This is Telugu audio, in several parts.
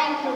Thank you.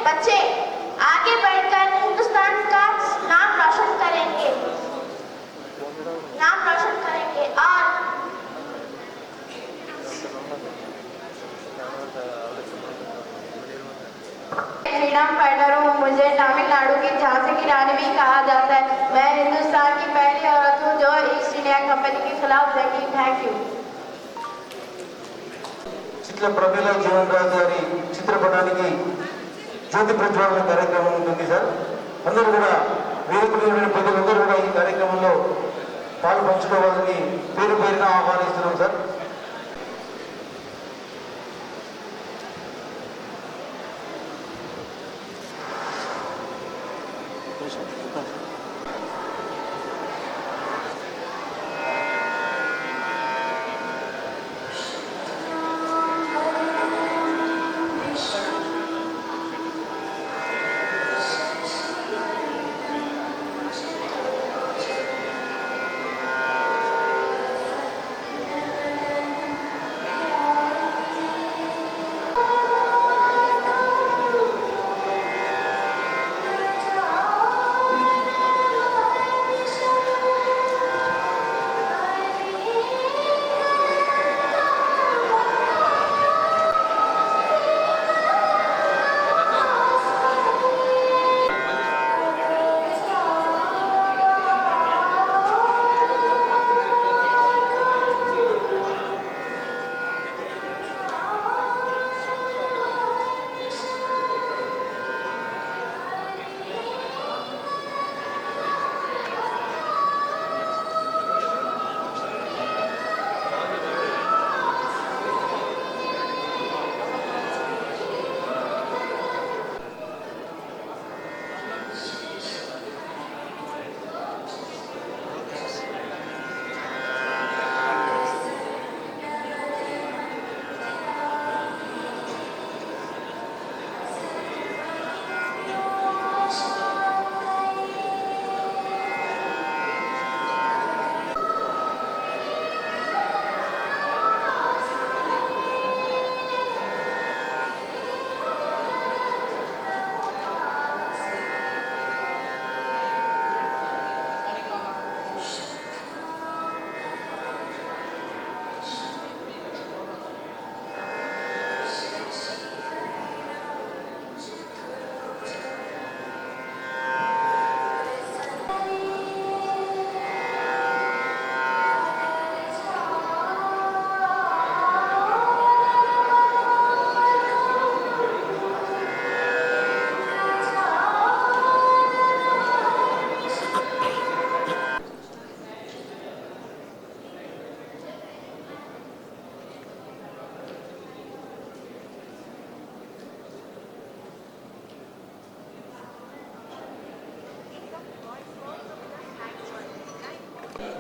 बच्चे आगे बढ़कर हिंदुस्तान का नाम रोशन करेंगे और फ्रीडम फाइटर हूँ। मुझे तमिलनाडु की झांसी की रानी भी कहा जाता है। मैं हिंदुस्तान की पहली औरत हूँ जो ईस्ट इंडिया कंपनी के खिलाफ जंगी। Thank you. చిత్ర ప్రమీల జీవన్ రాజు గారి చిత్రపటానికి జ్యోతి ప్రజ్వాలన కార్యక్రమం ఉంటుంది సార్. అందరూ కూడా వేదికలో ప్రజలందరూ కూడా ఈ కార్యక్రమంలో పాలు పంచుకోవాలని పేరు పేరున ఆహ్వానిస్తున్నాం సార్.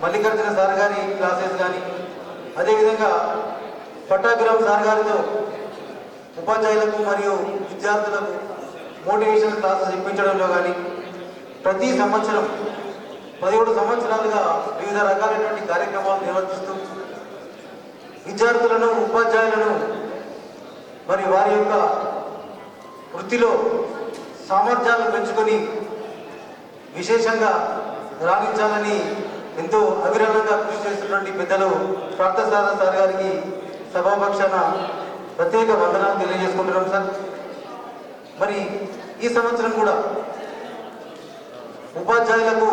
మల్లికార్జున సార్ గారి క్లాసెస్ కానీ అదేవిధంగా పట్టాభిరామ్ సార్ గారితో ఉపాధ్యాయులకు మరియు విద్యార్థులకు మోటివేషన్ క్లాసెస్ ఇప్పించడంలో కానీ ప్రతి సంవత్సరం 17 సంవత్సరాలుగా వివిధ రకాలైనటువంటి కార్యక్రమాలు నిర్వహిస్తూ విద్యార్థులను ఉపాధ్యాయులను మరి వారి యొక్క వృత్తిలో సామర్థ్యాలను పెంచుకొని విశేషంగా రాణించాలని ఎంతో అవిరళంగా కృషి చేస్తున్నటువంటి పెద్దలు పార్థసారథి సార్ గారికి సభాపక్షాన ప్రత్యేక వందనాలు తెలియజేసుకుంటున్నాం సార్. మరి ఈ సంవత్సరం కూడా ఉపాధ్యాయులకు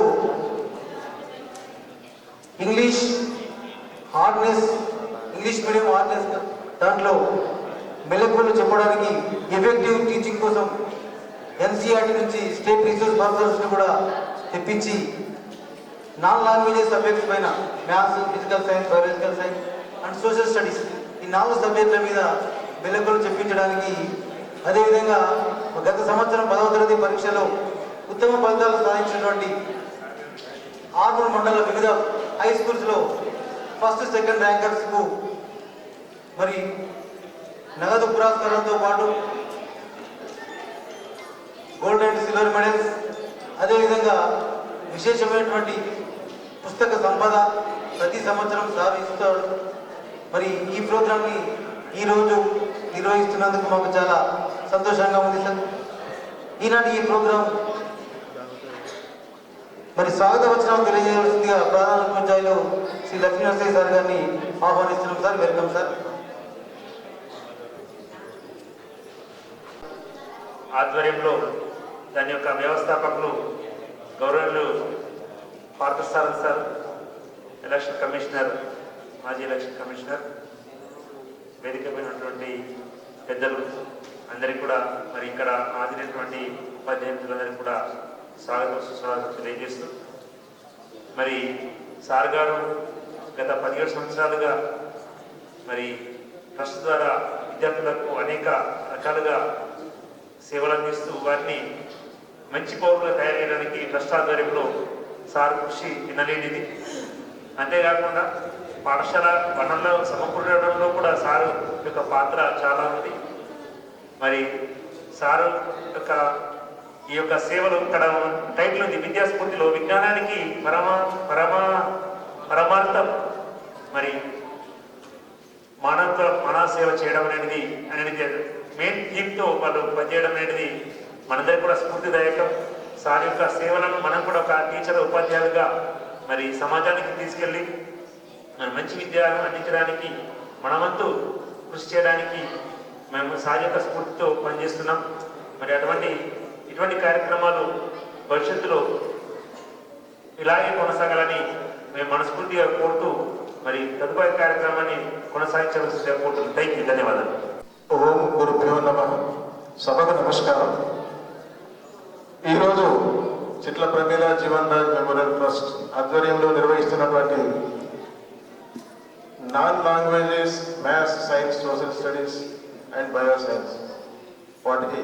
ఇంగ్లీష్ మీడియం హార్డ్నెస్ దాంట్లో మెలకువలు చెప్పడానికి ఎఫెక్టివ్ టీచింగ్ కోసం ఎన్సీఆర్టీ నుంచి స్టేట్ రీసోర్స్ పర్సన్స్ని కూడా తెప్పించి నాన్ లాంగ్వేజెస్ సబ్జెక్ట్స్ పైన maths, physical science, biological science and social studies ఈ 4 సబ్జెక్టుల మీద మెలకువలు చెప్పించడానికి, అదేవిధంగా గత సంవత్సరం 10వ తరగతి పరీక్షలో ఉత్తమ ఫలితాలు సాధించినటువంటి ఆర్మూర్ మండల వివిధ హై స్కూల్స్లో ఫస్ట్, సెకండ్ ర్యాంకర్స్కు మరి నగదు పురస్కారాలతో పాటు గోల్డ్ అండ్ సిల్వర్ మెడల్స్, అదేవిధంగా విశేషమైనటువంటి పుస్తక సంపద ప్రతి సంవత్సరం సార్ ఇస్తాడు. మరి ఈ ప్రోగ్రామ్ని ఈరోజు నిర్వహిస్తున్నందుకు మాకు చాలా సంతోషంగా ఉంది సార్. ఈనాటి ఈ ప్రోగ్రాం మరి స్వాగత వచనాలు తెలియజేయవలసిందిగా ప్రధాన ఉపాధ్యాయులు శ్రీ లక్ష్మీనరసింహ సార్ గారిని ఆహ్వానిస్తున్నాం సార్. Welcome sir. ఆధ్వర్యంలో దాని యొక్క వ్యవస్థాపకులు గౌరవులు పార్థసారథి సార్, ఎలక్షన్ కమిషనర్, మాజీ ఎలక్షన్ కమిషనర్, వేదికమైనటువంటి పెద్దలు అందరికీ కూడా, మరి ఇక్కడ హాజరైనటువంటి ఉపాధ్యాయులందరికీ కూడా స్వాగతం సుస్వాగతం తెలియజేస్తూ, మరి సార్ గారు గత 17 సంవత్సరాలుగా మరి ట్రస్ట్ ద్వారా విద్యార్థులకు అనేక రకాలుగా సేవలు అందిస్తూ వారిని మంచి పౌరులుగా తయారు చేయడానికి ట్రస్ట్ ఆధ్వర్యంలో సార్ కృషి వినలేనిది. అంతేకాకుండా పాఠశాల వనరుల సమకూరడంలో కూడా సారు యొక్క పాత్ర చాలా ఉంది. మరి సారు యొక్క ఈ యొక్క సేవలు ఇక్కడ టైటిల్ ఉంది, విద్యాస్ఫూర్తిలో విజ్ఞానానికి పరమార్థం, మరి మానవ సేవ చేయడం అనేది మెయిన్ థీమ్తో వాళ్ళు పనిచేయడం అనేది మనందరికీ కూడా స్ఫూర్తిదాయకం. సార్ యొక్క సేవలను మనం కూడా ఒక టీచర్, ఉపాధ్యాయులుగా మరి సమాజానికి తీసుకెళ్ళి మంచి విద్యను అందించడానికి మనమంతు కృషి చేయడానికి మేము సార్ యొక్క స్ఫూర్తితో పనిచేస్తున్నాం. మరి ఇటువంటి కార్యక్రమాలు భవిష్యత్తులో ఇలాగే కొనసాగాలని మేము మనస్ఫూర్తిగా కోరుతూ మరి తదుపరి కార్యక్రమాన్ని కొనసాగించవలసిందిగా కోరుతున్నాం. థ్యాంక్ యూ, ధన్యవాదాలు. ఓం గురుభ్యో నమః. సభకు నమస్కారం. ఈరోజు చిట్ల ప్రమీల జీవన్ రాజ్ మెమోరియల్ ట్రస్ట్ ఆధ్వర్యంలో నిర్వహిస్తున్నటువంటి non languages maths, science, social studies and bio science, వాటికి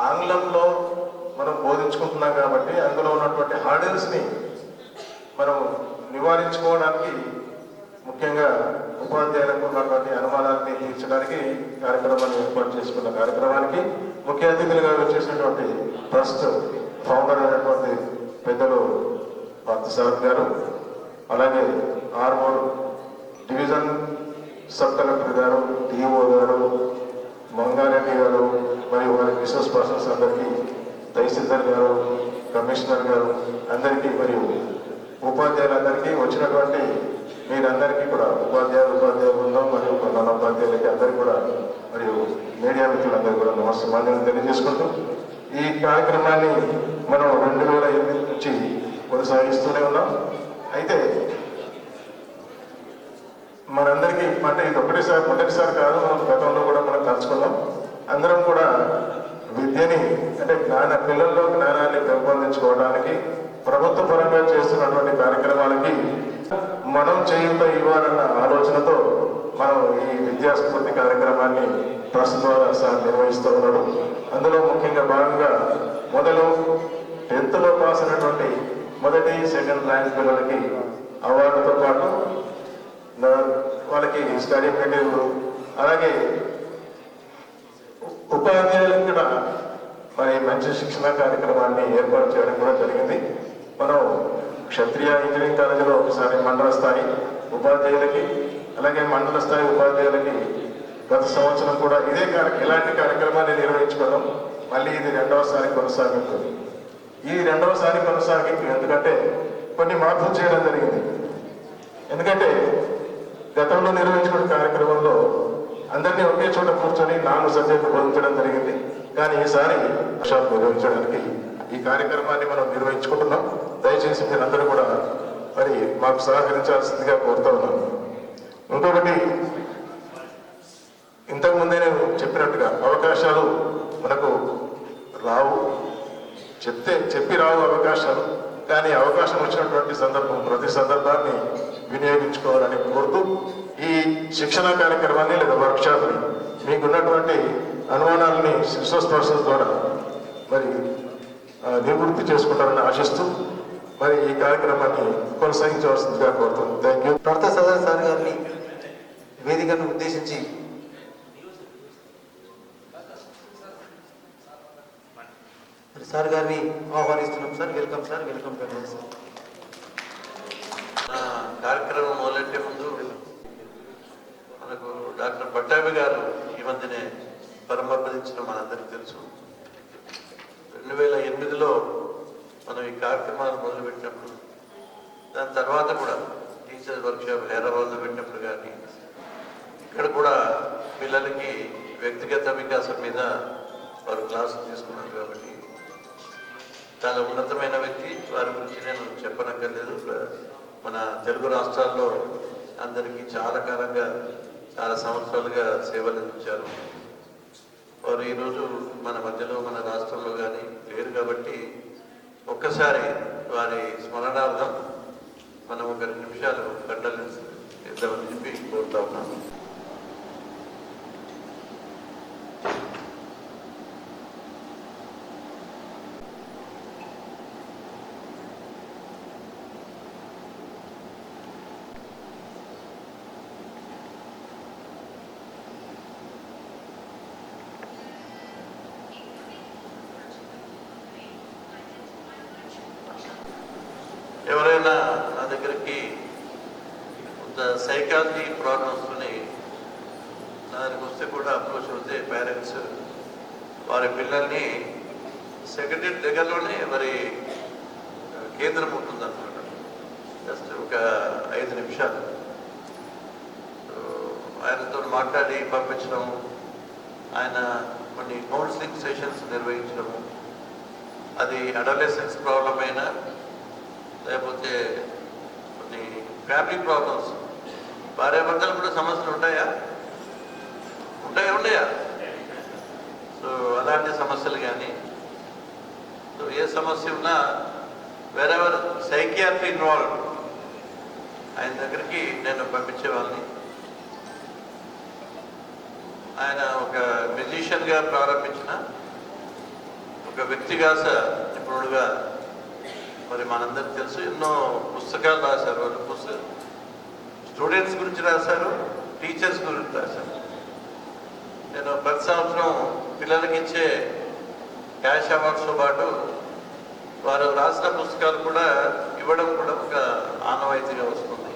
ఆంగ్లంలో మనం బోధించుకుంటున్నాం కాబట్టి అందులో ఉన్నటువంటి హార్డల్స్ని మనం నివారించుకోవడానికి, ముఖ్యంగా ఉపాధ్యాయులకు ఉన్నటువంటి అనుమానాన్ని తీర్చడానికి కార్యక్రమాన్ని ఏర్పాటు చేసుకున్న కార్యక్రమానికి ముఖ్య అతిథులుగా వచ్చేసినటువంటి ట్రస్ట్ ఫౌండర్ అయినటువంటి పెద్దలు పార్థసారథి గారు, అలాగే ఆర్మూర్ డివిజన్ సబ్ కలెక్టర్ గారు, డిఓ గారు, మంగారెడ్డి గారు, మరియు వారి రిసోర్స్ పర్సన్స్ అందరికీ, తహసీల్దార్ గారు, కమిషనర్ గారు అందరికీ, మరియు ఉపాధ్యాయులందరికీ, వచ్చినటువంటి మీరందరికీ కూడా ఉపాధ్యాయ బృందం మరియు ప్రధాన ఉపాధ్యాయులకి అందరికీ కూడా, మరియు మీడియా మిత్రులందరికీ కూడా నమస్కారం తెలియజేసుకుంటూ, ఈ కార్యక్రమాన్ని మనం 2008 నుంచి కొనసాగిస్తూనే ఉన్నాం. అయితే మనందరికీ అంటే ఇది మొదటిసారి కాదు, గతంలో కూడా మనం తలుచుకున్నాం. అందరం కూడా విద్యని అంటే పిల్లల్లో జ్ఞానాన్ని పెంపొందించుకోవడానికి ప్రభుత్వ పరంగా చేస్తున్నటువంటి కార్యక్రమాలకి మనం చేయుత ఇవ్వాలన్న ఆలోచనతో మనం ఈ విద్యాస్ఫూర్తి కార్యక్రమాన్ని ట్రస్ట్ ద్వారా సార్ నిర్వహిస్తూ ఉన్నాడు. అందులో ముఖ్యంగా భాగంగా మొదలు 10th పాస్ అయినటువంటి మొదటి, సెకండ్ ర్యాంక్ పిల్లలకి అవార్డుతో పాటు వాళ్ళకి స్టడీ మెటీరియల్, అలాగే ఉపాధ్యాయులకు కూడా మరి మంచి శిక్షణ కార్యక్రమాన్ని ఏర్పాటు చేయడం కూడా జరిగింది. మనం క్షత్రియ ఇంజనీరింగ్ కాలేజీలో ఒకసారి మండల స్థాయి ఉపాధ్యాయులకి, అలాగే మండల స్థాయి ఉపాధ్యాయులకి గత సంవత్సరం కూడా ఇలాంటి కార్యక్రమాన్ని నిర్వహించుకోవడం మళ్ళీ ఇది 2వసారి కొనసాగింపు. ఈ 2వసారి కొనసాగింపు ఎందుకంటే కొన్ని మార్పులు చేయడం జరిగింది. ఎందుకంటే గతంలో నిర్వహించుకున్న కార్యక్రమంలో అందరినీ ఒకే చోట కూర్చొని 4 సబ్జెక్టులు బోధించడం జరిగింది. కానీ ఈసారి వర్క్షాప్ నిర్వహించడానికి ఈ కార్యక్రమాన్ని మనం నిర్వహించుకుంటున్నాం. దయచేసి మీరందరూ కూడా మరి మాకు సహకరించాల్సిందిగా కోరుతా ఉన్నాను. ఇంకొకటి, ఇంతకుముందే నేను చెప్పినట్టుగా అవకాశాలు మనకు రావు, చెప్పి రావు అవకాశాలు. కానీ అవకాశం వచ్చినటువంటి సందర్భం ప్రతి సందర్భాన్ని వినియోగించుకోవాలని కోరుతూ ఈ శిక్షణ కార్యక్రమాన్ని లేదా వర్క్షాప్ని మీకున్నటువంటి అనుమానాలని శిక్షస్పర్శల ద్వారా మరి నివృత్తి చేసుకుంటారని ఆశిస్తూ మరి ఈ కార్యక్రమాన్ని కొనసాగించవలసిందిగా కోరుతున్నాను. Thank you. ప్రత సదర్ సార్ గారిని వేదికను ఉద్దేశించి సార్ గారిని ఆహ్వానిస్తున్నాం. Sir welcome sir, welcome to sir. కార్యక్రమం మొదలెట్టే ముందు మనకు డాక్టర్ పట్టాభి గారు ఈ మధ్యనే పరమపదించడం మనందరికీ తెలుసు. 2008లో మనం ఈ కార్యక్రమాలు మొదలుపెట్టినప్పుడు, దాని తర్వాత కూడా టీచర్స్ వర్క్షాప్ హైదరాబాద్లో పెట్టినప్పుడు కానీ ఇక్కడ కూడా పిల్లలకి వ్యక్తిగత వికాసం మీద వారు క్లాసులు తీసుకున్నారు. కాబట్టి చాలా ఉన్నతమైన వ్యక్తి, వారి గురించి నేను చెప్పనక్కర్లేదు. మన తెలుగు రాష్ట్రాల్లో అందరికీ చాలా కాలంగా, చాలా సంవత్సరాలుగా సేవలు అందించారు. వారు ఈరోజు మన మధ్యలో, మన రాష్ట్రంలో కానీ లేరు. కాబట్టి ఒక్కసారి వారి స్మరణార్థం మనం ఒక 2 నిమిషాలు గంటలు ఇద్దామని చెప్పి కోరుతా ఉన్నాను. ఎవరైనా నా దగ్గరికి కొంత సైకాలజీ ప్రాబ్లమ్స్ని దానికి వస్తే కూడా అప్రోచ్ అవుతే పేరెంట్స్ వారి పిల్లల్ని సెక్రటరీ దగ్గరలోనే మరి కేంద్రం ఉంటుందన్నమాట. జస్ట్ ఒక 5 నిమిషాలు ఆయనతో మాట్లాడి పంపించడము, ఆయన కొన్ని కౌన్సిలింగ్ సెషన్స్ నిర్వహించడము, అది అడోలెసెన్స్ ప్రాబ్లం అయినా లేకపోతే కొన్ని ఫ్యామిలీ ప్రాబ్లమ్స్, భార్యాభర్తలు కూడా సమస్యలు ఉంటాయా? ఉండయా? సో అలాంటి సమస్యలు కానీ, సో ఏ సమస్య ఉన్నా వేరెవర్ సైకియాట్రీ ఇన్వాల్వ్ ఆయన దగ్గరికి నేను పంపించేవాళ్ళని. ఆయన ఒక మ్యూజిషియన్గా ప్రారంభించిన ఒక వ్యక్తిగత నిపుణుడుగా మరి మనందరికీ తెలుసు. ఎన్నో పుస్తకాలు రాశారు. వాళ్ళు స్టూడెంట్స్ గురించి రాశారు, టీచర్స్ గురించి రాశారు. నేను ప్రతి సంవత్సరం పిల్లలకి ఇచ్చే క్యాష్ అవార్డ్స్తో పాటు వారు రాసిన పుస్తకాలు కూడా ఇవ్వడం కూడా ఒక ఆనవాయితీగా వస్తుంది.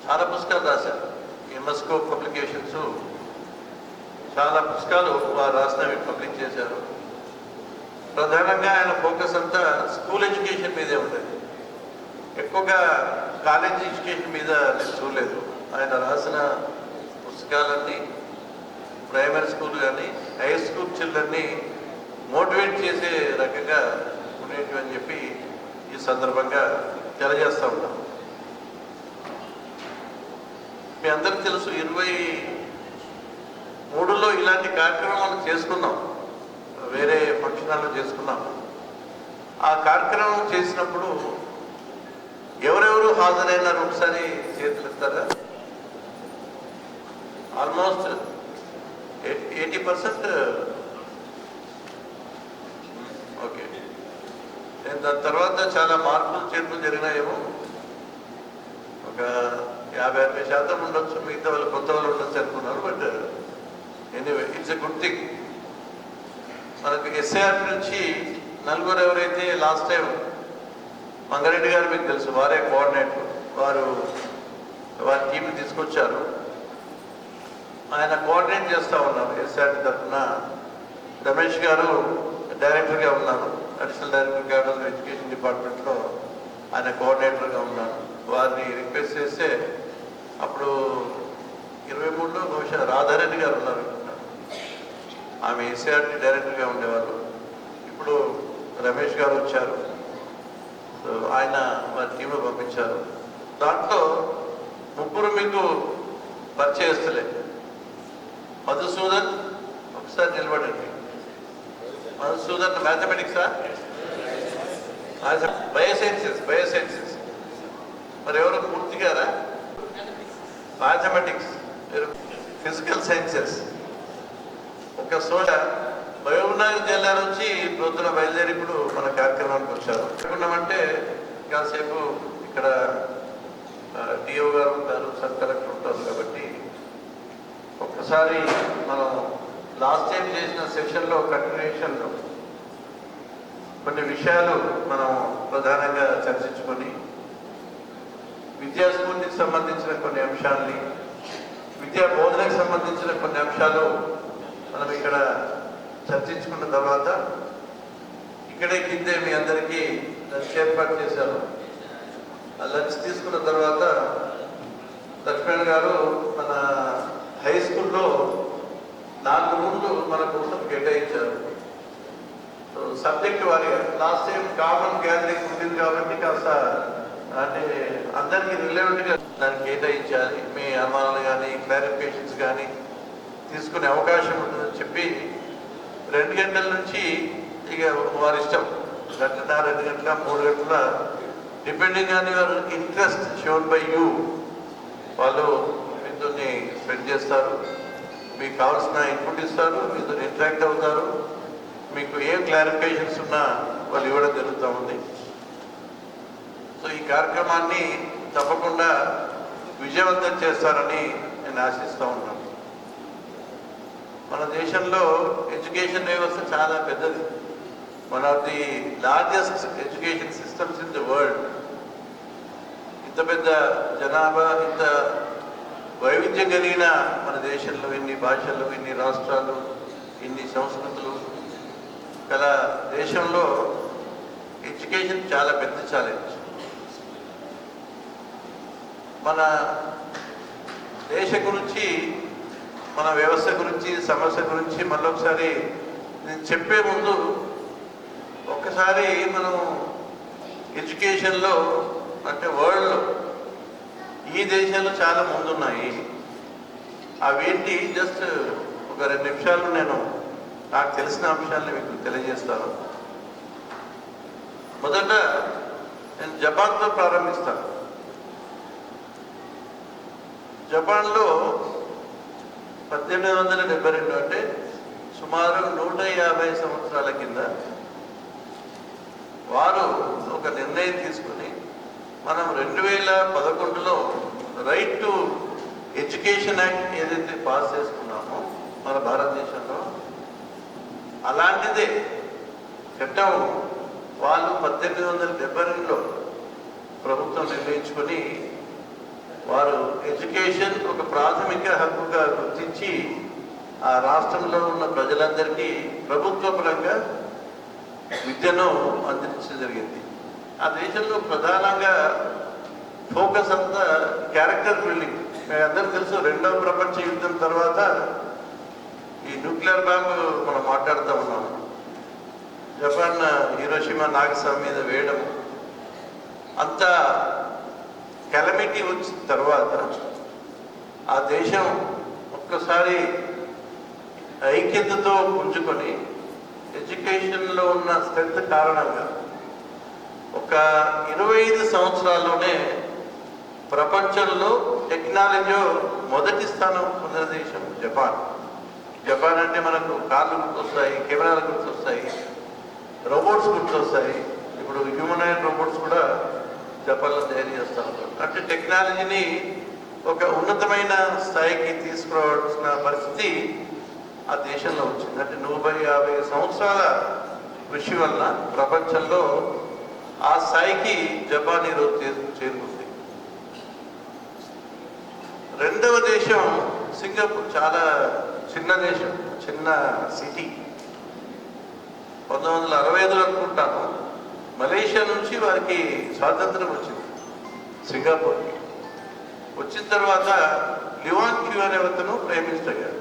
చాలా పుస్తకాలు రాశారు. ఎంఎస్కో పబ్లికేషన్స్ చాలా పుస్తకాలు వారు రాసినవి పబ్లిక్ చేశారు. ప్రధానంగా ఆయన ఫోకస్ అంతా స్కూల్ ఎడ్యుకేషన్ మీదే ఉంటుంది. ఎక్కువగా కాలేజ్ ఎడ్యుకేషన్ మీద నేను చూడలేదు. ఆయన రాసిన పుస్తకాలన్నీ ప్రైమరీ స్కూల్ కానీ హై స్కూల్ చిల్డ్రన్ని మోటివేట్ చేసే రకంగా ఉండేటివి అని చెప్పి ఈ సందర్భంగా తెలియజేస్తూ ఉంటాం. మీ అందరికీ తెలుసు, 23లో ఇలాంటి కార్యక్రమాలు చేసుకున్నాం, వేరే ఫంక్షనాలు చేసుకున్నాము. ఆ కార్యక్రమం చేసినప్పుడు ఎవరెవరు హాజరైనారు ఒకసారి చేతులు ఎత్తారా? ఆల్మోస్ట్ 80%. ఓకే, నేను దాని తర్వాత చాలా మార్పులు చేర్పులు జరిగినాయేమో, ఒక 50-60% ఉండొచ్చు. మిగతా వాళ్ళు కొత్త వాళ్ళు ఉండొచ్చు అనుకున్నారు. But anyway it's a good thing. మనకు ఎస్ఐఆర్ నుంచి నలుగురు ఎవరైతే లాస్ట్ టైం మంగారెడ్డి గారు మీకు తెలుసు, వారే కోఆర్డినేటర్, వారి టీంని తీసుకొచ్చారు. ఆయన కోఆర్డినేట్ చేస్తూ ఉన్నారు. ఎస్ఐఆర్ తరఫున రమేష్ గారు డైరెక్టర్గా ఉన్నారు, అడిషనల్ డైరెక్టర్ గార్డెన్ ఎడ్యుకేషన్ డిపార్ట్మెంట్లో ఆయన కోఆర్డినేటర్గా ఉన్నారు. వారిని రిక్వెస్ట్ చేస్తే అప్పుడు 23 అప్పట్లో బహుశా రాధారెడ్డి గారు ఉన్నారు అనుకుంటాను. ఆమె ఎస్ఆర్టీ డైరెక్టర్గా ఉండేవారు. ఇప్పుడు రమేష్ గారు వచ్చారు. సో ఆయన వారి టీంలో పంపించారు. దాంట్లో ముగ్గురు మీకు పరిచయస్తులే. మధుసూదన్ ఒకసారి నిలబడండి. మధుసూదన్ మ్యాథమెటిక్సా, బయోసైన్సెస్ మరి ఎవరు పూర్తిగారా? Mathematics, physical sciences. ఒక మహబూబ్నగర్ జిల్లా నుంచి ప్రొద్దున బయలుదేరి ఇప్పుడు మన కార్యక్రమానికి వచ్చారు. అనుకున్నామంటే కాసేపు ఇక్కడ డిఓ గారు ఉంటారు, సబ్ కలెక్టర్ ఉంటారు కాబట్టి ఒక్కసారి మనం లాస్ట్ టైం చేసిన సెషన్లో కంటిన్యూషన్లో కొన్ని విషయాలు మనం ప్రధానంగా చర్చించుకొని విద్యాస్ఫూర్తికి సంబంధించిన కొన్ని అంశాలని, విద్యా బోధనకు సంబంధించిన కొన్ని అంశాలు మనం ఇక్కడ చర్చించుకున్న తర్వాత ఇక్కడే కిందే మీ అందరికీ లంచ్ ఏర్పాటు చేశారు. ఆ లంచ్ తీసుకున్న తర్వాత లక్ష్మణ్ గారు మన హై స్కూల్లో 4 రూమ్లు మన కోసం కేటాయించారు. సో సబ్జెక్ట్ వారిగా లాస్ట్ టైం కామన్ గ్యాదరింగ్ ఉంటుంది కాబట్టి కాస్త అంటే అందరికీ రిలేవెంట్గా దాన్ని కేటాయించాలి. మీ అనుమానాలు కానీ క్లారిఫికేషన్స్ కానీ తీసుకునే అవకాశం ఉంటుందని చెప్పి 2 గంటల నుంచి ఇక వారి ఇష్టం, 1 గంట 2 గంటల 3 గంటల depending on your interest shown by you వాళ్ళు మీతో స్పెండ్ చేస్తారు. మీకు కావాల్సిన ఇన్పుట్ ఇస్తారు, మీతో ఇంటరాక్ట్ అవుతారు. మీకు ఏం క్లారిఫికేషన్స్ ఉన్నా వాళ్ళు ఇవ్వడం జరుగుతూ ఉంది. సో ఈ కార్యక్రమాన్ని తప్పకుండా విజయవంతం చేస్తారని నేను ఆశిస్తూ ఉన్నాను. మన దేశంలో ఎడ్యుకేషన్ వ్యవస్థ చాలా పెద్దది. One of the largest education systems in the world. ఇంత పెద్ద జనాభా, ఇంత వైవిధ్యం కలిగిన మన దేశంలో ఇన్ని భాషలు, ఇన్ని రాష్ట్రాలు, ఇన్ని సంస్కృతులు గల దేశంలో ఎడ్యుకేషన్ చాలా పెద్ద ఛాలెంజ్. మన దేశ గురించి, మన వ్యవస్థ గురించి, సమస్య గురించి మళ్ళొకసారి నేను చెప్పే ముందు ఒక్కసారి మనం ఎడ్యుకేషన్లో అంటే వరల్డ్లో ఈ దేశాలు చాలా ముందున్నాయి. అవేంటి జస్ట్ ఒక 2 నిమిషాలు నేను నాకు తెలిసిన అంశాలను మీకు తెలియజేస్తాను. మొదట నేను జపాన్తో ప్రారంభిస్తాను. జపాన్లో 1872 అంటే సుమారు 150 సంవత్సరాల కింద వారు ఒక నిర్ణయం తీసుకుని మనం 2011లో రైట్ టు ఎడ్యుకేషన్ యాక్ట్ ఏదైతే పాస్ చేసుకున్నామో మన భారతదేశంలో, అలాంటిదే చట్టం వాళ్ళు 1872లో ప్రభుత్వం నిర్ణయించుకొని వారు ఎడ్యుకేషన్ ఒక ప్రాథమిక హక్కుగా గుర్తించి ఆ రాష్ట్రంలో ఉన్న ప్రజలందరికీ ప్రభుత్వ పరంగా విద్యను అందించడం జరిగింది. ఆ దేశంలో ప్రధానంగా ఫోకస్ అంతా క్యారెక్టర్ బిల్డింగ్. మీకు అందరూ తెలుసు, 2వ ప్రపంచ యుద్ధం తర్వాత ఈ న్యూక్లియర్ బాంబు మనం మాట్లాడుతూ ఉన్నాము. జపాన్ హీరోషిమా నాగసాకి మీద వేయడం, అంత కెలమిటీ వచ్చిన తర్వాత ఆ దేశం ఒక్కసారి ఐక్యతతో పుంజుకొని ఎడ్యుకేషన్లో ఉన్న స్ట్రెంత్ కారణంగా ఒక 25 సంవత్సరాల్లోనే ప్రపంచంలో టెక్నాలజీలో మొదటి స్థానం పొందిన దేశం జపాన్. జపాన్ అంటే మనకు కార్లు గుర్తొస్తాయి, కెమెరాలు గుర్తొస్తాయి, రోబోట్స్ గుర్తొస్తాయి. ఇప్పుడు హ్యూమనాయిడ్ రోబోట్స్ కూడా జపాన్లో తయారు చేస్తూ ఉంటారు. అంటే టెక్నాలజీని ఒక ఉన్నతమైన స్థాయికి తీసుకురావాల్సిన పరిస్థితి ఆ దేశంలో వచ్చింది. అంటే 150 సంవత్సరాల కృషి వల్ల ప్రపంచంలో ఆ స్థాయికి జపాన్ ఈరోజు చేరుకుంది. 2వ దేశం సింగపూర్. చాలా చిన్న దేశం, చిన్న సిటీ. 1965 అనుకుంటాను మలేషియా నుంచి వారికి స్వాతంత్రం వచ్చింది సింగపూర్కి. వచ్చిన తర్వాత లివాన్ క్యూ అనే అతను ప్రైమ్ మినిస్టర్ అయ్యాడు.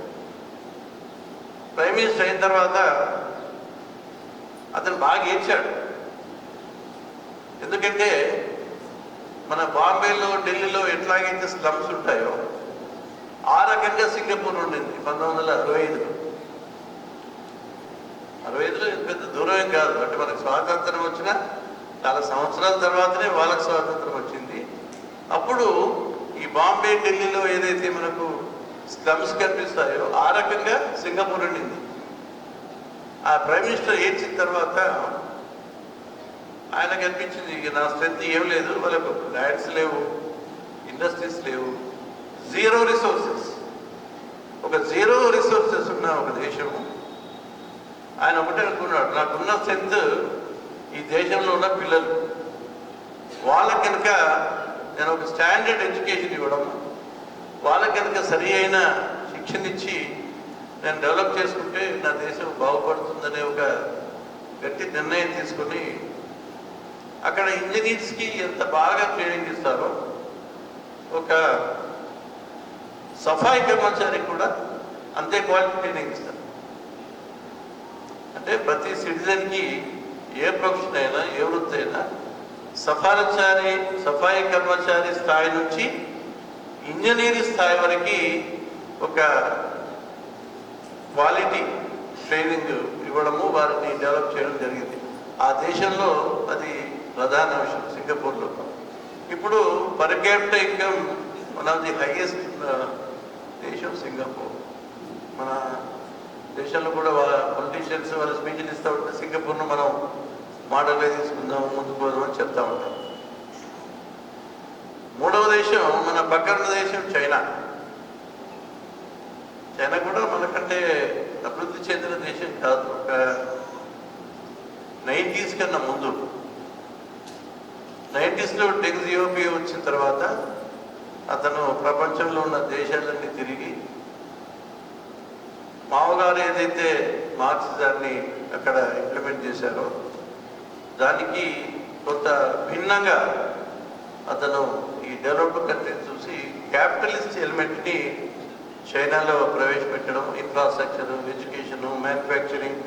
ప్రైమ్ మినిస్టర్ అయిన తర్వాత అతను బాగా ఏడ్చాడు. ఎందుకంటే మన బాంబేలో, ఢిల్లీలో ఎట్లాగైతే స్లమ్స్ ఉంటాయో ఆ రకంగా సింగపూర్ ఉండింది 1965లో. 65లో పెద్ద దూరం కాదు. అంటే మనకు స్వాతంత్రం వచ్చిన చాలా సంవత్సరాల తర్వాతనే వాళ్ళకి స్వాతంత్రం వచ్చింది. అప్పుడు ఈ బాంబే, ఢిల్లీలో ఏదైతే మనకు స్లమ్స్ కనిపిస్తాయో ఆ రకంగా సింగపూర్ ఉండింది. ఆ ప్రైమ్ మినిస్టర్ ఏడ్చిన తర్వాత ఆయనకు అనిపించింది, ఇక నా స్ట్రెంత్ ఏం లేదు, వాళ్ళకు ల్యాండ్స్ లేవు, ఇండస్ట్రీస్ లేవు, జీరో రిసోర్సెస్. ఒక జీరో రిసోర్సెస్ ఉన్న ఒక దేశము. ఆయన ఒకటే అనుకున్నాడు, నాకున్న స్ట్రెంత్ ఈ దేశంలో ఉన్న పిల్లలు, వాళ్ళకి కనుక నేను ఒక స్టాండర్డ్ ఎడ్యుకేషన్ ఇవ్వడం, వాళ్ళకి కనుక సరి అయిన శిక్షణ ఇచ్చి నేను డెవలప్ చేసుకుంటే నా దేశం బాగుపడుతుందనే ఒక గట్టి నిర్ణయం తీసుకొని అక్కడ ఇంజనీర్స్కి ఎంత బాగా ట్రైనింగ్ ఇస్తారో ఒక సఫాయి కర్మచారి కూడా అంతే క్వాలిటీ ట్రైనింగ్ ఇస్తారు. అంటే ప్రతి సిటిజన్కి ఏ ప్రొఫెషన్ అయినా, ఏ వృత్తి అయినా సఫాయి కర్మచారి స్థాయి నుంచి ఇంజనీరింగ్ స్థాయి వరకు ఒక క్వాలిటీ ట్రైనింగ్ ఇవ్వడము, వారిని డెవలప్ చేయడం జరిగింది. ఆ దేశంలో అది ప్రధాన విషయం సింగపూర్లో. ఇప్పుడు per capital income one of the highest దేశం సింగపూర్. మన దేశంలో కూడా పొలిటీషియన్స్ వాళ్ళ స్పీచ్లు ఇస్తూ ఉంటే సింగపూర్ను మనం మోడల్గా తీసుకుందాం, ముందుకు పోదాం అని చెప్తా ఉంటాం. మూడవ దేశం మన పక్కన దేశం చైనా. చైనా కూడా మనకంటే అభివృద్ధి చెందిన దేశం కాదు. ఒక 90s కన్నా ముందు, 90sలో డెంగ్ జియోపింగ్ వచ్చిన తర్వాత అతను ప్రపంచంలో ఉన్న దేశాలన్నీ తిరిగి మామగారు ఏదైతే మార్క్సిజాన్ని అక్కడ ఇంప్లిమెంట్ చేశారో దానికి కొంత భిన్నంగా అతను ఈ డెవలప్డ్ కంట్రీని చూసి క్యాపిటలిస్ట్ ఎలిమెంట్ని చైనాలో ప్రవేశపెట్టడం, ఇన్ఫ్రాస్ట్రక్చర్, ఎడ్యుకేషను, మ్యానుఫ్యాక్చరింగ్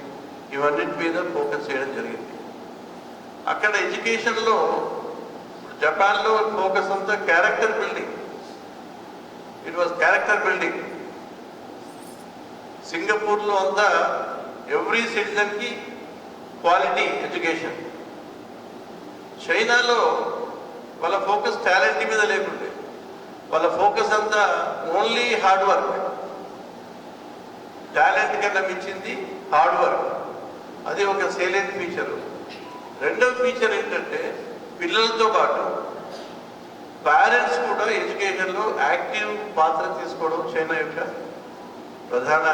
ఇవన్నిటి మీద ఫోకస్ చేయడం జరిగింది. అక్కడ ఎడ్యుకేషన్లో జపాన్లో ఫోకస్ అంతా character building. It was character building. సింగపూర్లో అంతా ఎవ్రీ సిటిజన్కి క్వాలిటీ ఎడ్యుకేషన్. చైనాలో వాళ్ళ ఫోకస్ టాలెంట్ మీద లేకుండే, వాళ్ళ ఫోకస్ అంతా ఓన్లీ హార్డ్ వర్క్. టాలెంట్ కన్నా మించింది హార్డ్ వర్క్. అది ఒక సేలియంట్ ఫీచరు. రెండవ ఫీచర్ ఏంటంటే పిల్లలతో పాటు పేరెంట్స్ కూడా ఎడ్యుకేషన్లో యాక్టివ్ పాత్ర తీసుకోవడం చైనా యొక్క ప్రధాన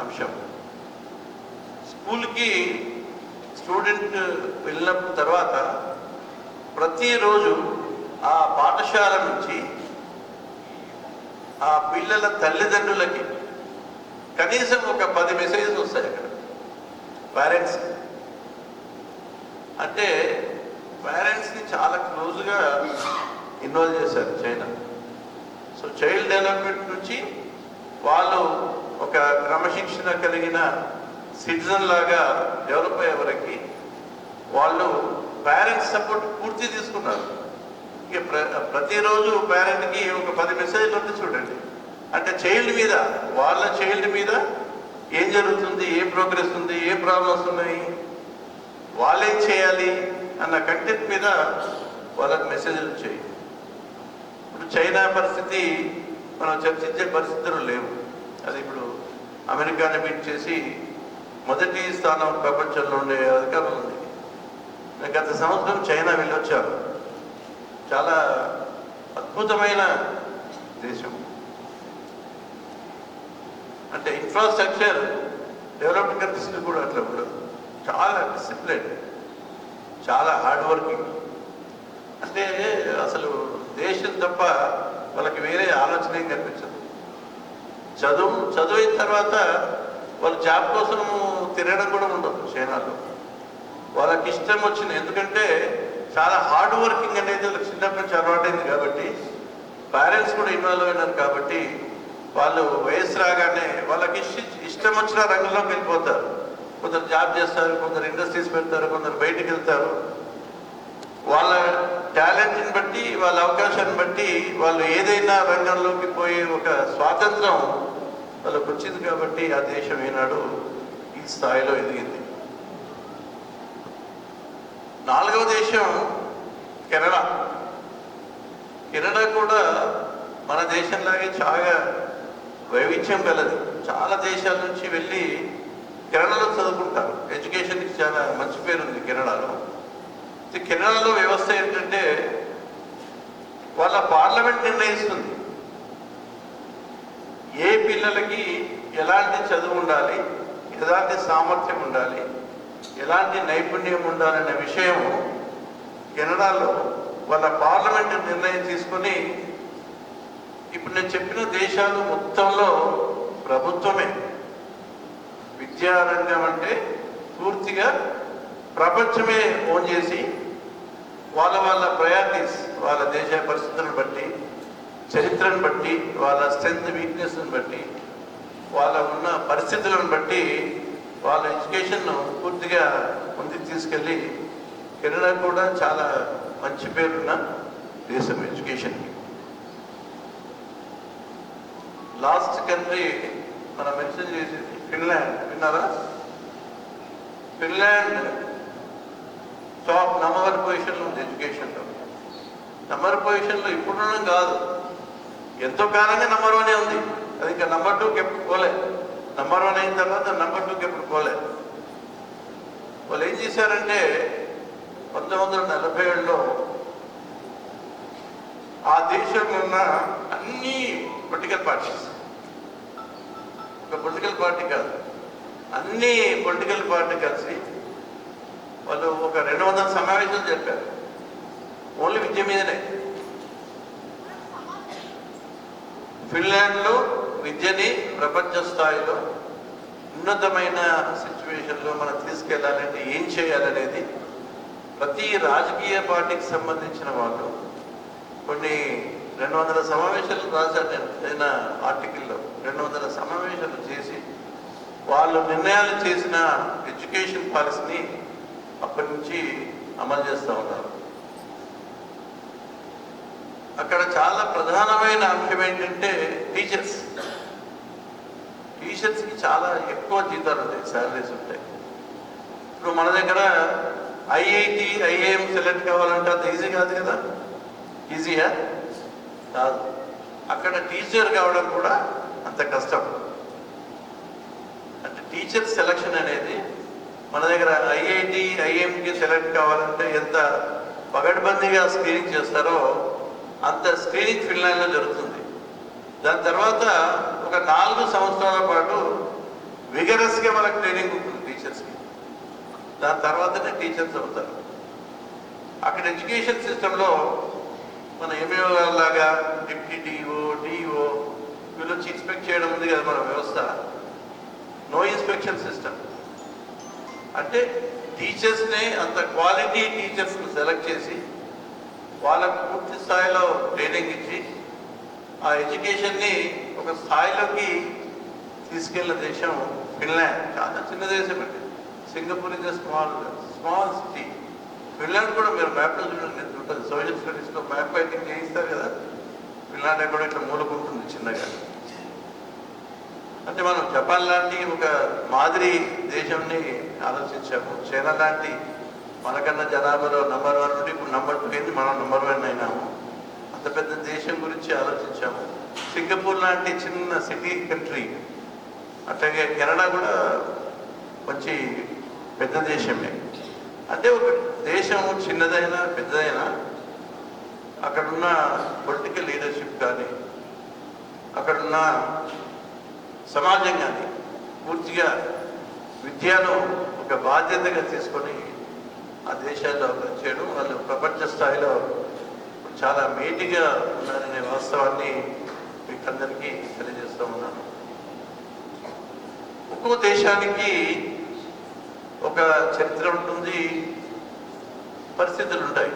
అంశం. స్కూల్కి స్టూడెంట్ వెళ్ళిన తర్వాత ప్రతిరోజు ఆ పాఠశాల నుంచి ఆ పిల్లల తల్లిదండ్రులకి కనీసం ఒక 10 మెసేజెస్ వస్తాయి అక్కడ పేరెంట్స్. అంటే పేరెంట్స్ని చాలా క్లోజ్గా ఇన్వాల్వ్ చేశారు చైనా. సో చైల్డ్ డెవలప్మెంట్ నుంచి వాళ్ళు ఒక క్రమశిక్షణ కలిగిన సిటిజన్ లాగా డెవలప్ అయ్యే వరకు వాళ్ళు పేరెంట్స్ సపోర్ట్ పూర్తి తీసుకున్నారు. ఇక ప్రతిరోజు పేరెంట్కి ఒక 10 మెసేజ్లు ఉంటే చూడండి. అంటే చైల్డ్ మీద, వాళ్ళ చైల్డ్ మీద ఏం జరుగుతుంది, ఏ ప్రోగ్రెస్ ఉంది, ఏ ప్రాబ్లమ్స్ ఉన్నాయి, వాళ్ళేం చేయాలి అన్న కంటెంట్ మీద వాళ్ళకి మెసేజ్లు వచ్చాయి. ఇప్పుడు చైనా పరిస్థితి మనం చర్చించే పరిస్థితులు లేవు. అది ఇప్పుడు అమెరికాని బీట్ చేసి మొదటి స్థానం ప్రపంచంలో ఉండే అధికారం ఉంది. గత సంవత్సరం చైనా వెళ్ళొచ్చారు. చాలా అద్భుతమైన దేశం. అంటే ఇన్ఫ్రాస్ట్రక్చర్ డెవలప్డ్ కంట్రీస్లో కూడా అట్లా ఉండదు. చాలా డిసిప్లిన్, చాలా హార్డ్ వర్కింగ్. అంటే అసలు దేశం తప్ప వాళ్ళకి వేరే ఆలోచన ఏం కనిపించదు. చదువైన తర్వాత వాళ్ళు జాబ్ కోసం తిరగడం కూడా ఉండదు చైనాలో. వాళ్ళకి ఇష్టం వచ్చింది. ఎందుకంటే చాలా హార్డ్ వర్కింగ్ అనేది వాళ్ళకి చిన్నప్పటి నుంచి అలవాటైంది కాబట్టి పేరెంట్స్ కూడా ఇన్వాల్వ్ అయినారు కాబట్టి వాళ్ళు వయసు రాగానే వాళ్ళకి ఇష్టం వచ్చిన రంగంలోకి వెళ్ళిపోతారు. కొందరు జాబ్ చేస్తారు, కొందరు ఇండస్ట్రీస్ పెడతారు, కొందరు బయటికి వెళ్తారు. వాళ్ళ టాలెంట్ని బట్టి, వాళ్ళ అవకాశాన్ని బట్టి వాళ్ళు ఏదైనా రంగంలోకి పోయే ఒక స్వాతంత్రం వాళ్ళకు వచ్చింది కాబట్టి ఆ దేశం ఈనాడు ఈ స్థాయిలో ఎదిగింది. 4వ దేశం కెనడా. కెనడా కూడా మన దేశంలాగే చాలా వైవిధ్యం కలది. చాలా దేశాల నుంచి వెళ్ళి కెనడాలో చదువుకుంటారు. ఎడ్యుకేషన్కి చాలా మంచి పేరు ఉంది కెనడాలో. కెనడాలో వ్యవస్థ ఏంటంటే వాళ్ళ పార్లమెంట్ నిర్ణయిస్తుంది ఏ పిల్లలకి ఎలాంటి చదువు ఉండాలి, ఎలాంటి సామర్థ్యం ఉండాలి, ఎలాంటి నైపుణ్యం ఉండాలనే విషయం కెనడాలో వాళ్ళ పార్లమెంట్ నిర్ణయం తీసుకొని, ఇప్పుడు నేను చెప్పిన దేశాలు మొత్తంలో ప్రభుత్వమే విద్యారంగం అంటే పూర్తిగా ప్రపంచమే ఓన్ చేసి వాళ్ళ ప్రయారిటీస్, వాళ్ళ దేశ పరిస్థితులను బట్టి, చరిత్రను బట్టి, వాళ్ళ స్ట్రెంత్ వీక్నెస్ని బట్టి, వాళ్ళ ఉన్న పరిస్థితులను బట్టి వాళ్ళ ఎడ్యుకేషన్ను పూర్తిగా ముందుకు తీసుకెళ్ళి కెనడా కూడా చాలా మంచి పేరున్న దేశం ఎడ్యుకేషన్కి. లాస్ట్ కంట్రీ మనం మెన్షన్ చేసేది ఫిన్లాండ్. విన్నారా? ఫిన్లాండ్ టాప్ నంబర్ పొజిషన్లో ఉంది ఎడ్యుకేషన్లో. నంబర్ పొజిషన్లో ఇప్పుడు కాదు, ఎంతో కాలంగా నంబర్ 1 ఉంది. అది ఇంకా నంబర్ 2కి ఎప్పుడు పోలే. నంబర్ 1 అయిన తర్వాత నంబర్ 2కి ఎప్పుడు పోలే. వాళ్ళు ఏం చేశారంటే 1947లో ఆ దేశంలో ఉన్న అన్ని పొలిటికల్ పార్టీస్, ఒక పొలిటికల్ పార్టీ కాదు, అన్ని పొలిటికల్ పార్టీ కలిసి వాళ్ళు ఒక 200 సమావేశాలు జరిపారు ఓన్లీ విద్య మీదనే. ఫిన్లాండ్లో విద్యని ప్రపంచ స్థాయిలో ఉన్నతమైన సిచ్యువేషన్లో మనం తీసుకెళ్లాలంటే ఏం చేయాలనేది ప్రతి రాజకీయ పార్టీకి సంబంధించిన వాళ్ళు కొన్ని 200 సమావేశాలు రాశారు. నేను ఆర్టికల్లో 200 సమావేశాలు చేసి వాళ్ళు నిర్ణయాలు చేసిన ఎడ్యుకేషన్ పాలసీని అప్పటి నుంచి అమలు చేస్తూ ఉన్నారు. అక్కడ చాలా ప్రధానమైన అంశం ఏంటంటే టీచర్స్కి చాలా ఎక్కువ జీతాలు ఉంటాయి, శాలరీస్ ఉంటాయి. ఇప్పుడు మన దగ్గర ఐఐటి, ఐఐఎం సెలెక్ట్ కావాలంటే అంత ఈజీ కాదు కదా. ఈజీయా? కాదు. అక్కడ టీచర్ కావడం కూడా అంత కష్టం. అంటే టీచర్ సెలక్షన్ అనేది మన దగ్గర ఐఐటి, ఐఐఎంకి సెలెక్ట్ కావాలంటే ఎంత పగడ్బందీగా స్క్రీనింగ్ చేస్తారో అంత స్క్రీనింగ్ ఫిన్లాండ్లో జరుగుతుంది. దాని తర్వాత ఒక 4 సంవత్సరాల పాటు విగరస్గా వాళ్ళకి ట్రైనింగ్ ఉంటుంది టీచర్స్కి. దాని తర్వాతనే టీచర్స్ అవుతారు. అక్కడ ఎడ్యుకేషన్ సిస్టంలో మన ఎంఏఓ లాగా డిప్యూటీ డిఓ వీళ్ళు వచ్చి ఇన్స్పెక్ట్ చేయడం ఉంది కదా మన వ్యవస్థ. No inspection system. అంటే టీచర్స్నే అంత క్వాలిటీ టీచర్స్ని సెలెక్ట్ చేసి వాళ్ళకు పూర్తి స్థాయిలో ట్రైనింగ్ ఇచ్చి ఆ ఎడ్యుకేషన్ని ఒక స్థాయిలోకి తీసుకెళ్ళిన దేశం ఫిన్లాండ్. చాలా చిన్న దేశం అండి. Singapore is small city. Finland కూడా మీరు మ్యాప్లో చూడండి ఉంటుంది. సోషల్ స్టడీస్లో మ్యాప్ రైటింగ్ చేయిస్తారు కదా. ఫిన్లాండ్ కూడా ఇట్లా మూలకుంటుంది చిన్నగా. అంటే మనం జపాన్ లాంటి ఒక మాదిరి దేశంని ఆలోచించాము. చైనా లాంటి మనకన్నా జనాభాలో నంబర్ 1 నుండి ఇప్పుడు నంబర్ 2 అయింది, మనం నంబర్ 1 అయినాము. అంత పెద్ద దేశం గురించి ఆలోచించాము. సింగపూర్ లాంటి చిన్న సిటీ కంట్రీ, అట్లాగే కెనడా కూడా మంచి పెద్ద దేశమే. అంటే ఒక దేశం చిన్నదైనా పెద్దదైనా అక్కడున్న పొలిటికల్ లీడర్షిప్ కానీ అక్కడున్న సమాజం కానీ పూర్తిగా విద్యను ఒక బాధ్యతగా తీసుకొని ఆ దేశాల్లో చేయడం, వాళ్ళు ప్రపంచ స్థాయిలో చాలా మేటిగా ఉన్నారనే వాస్తవాన్ని మీకు అందరికీ తెలియజేస్తూ ఉన్నాను. ఒక్కో దేశానికి ఒక చరిత్ర ఉంటుంది, పరిస్థితులు ఉంటాయి.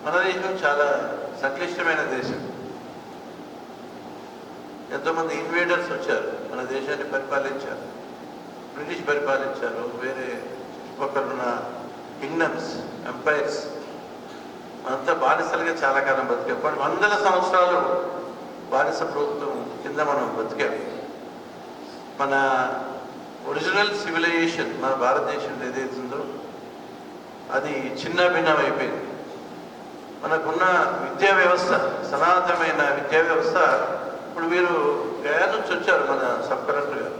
మన దేశం చాలా సంక్లిష్టమైన దేశం. ఎంతోమంది ఇన్వేడర్స్ వచ్చారు, మన దేశాన్ని పరిపాలించారు. బ్రిటిష్ పరిపాలించారు, వేరే చుట్టుపక్కల ఉన్న కింగ్డమ్స్, ఎంపైర్స్. మనంతా బానిసలుగా చాలా కాలం బతికాం. కొన్ని వందల సంవత్సరాలు బానిస ప్రభుత్వం కింద మనం బతికాం. మన ఒరిజినల్ సివిలైజేషన్, మన భారతదేశంలో ఏదైతే ఉందో అది చిన్న భిన్నం అయిపోయింది. మనకున్న విద్యా వ్యవస్థ, సనాతనమైన విద్యా వ్యవస్థ, ఇప్పుడు వీరు గయా నుంచి వచ్చారు మన సబ్ కలెక్టర్ గారు,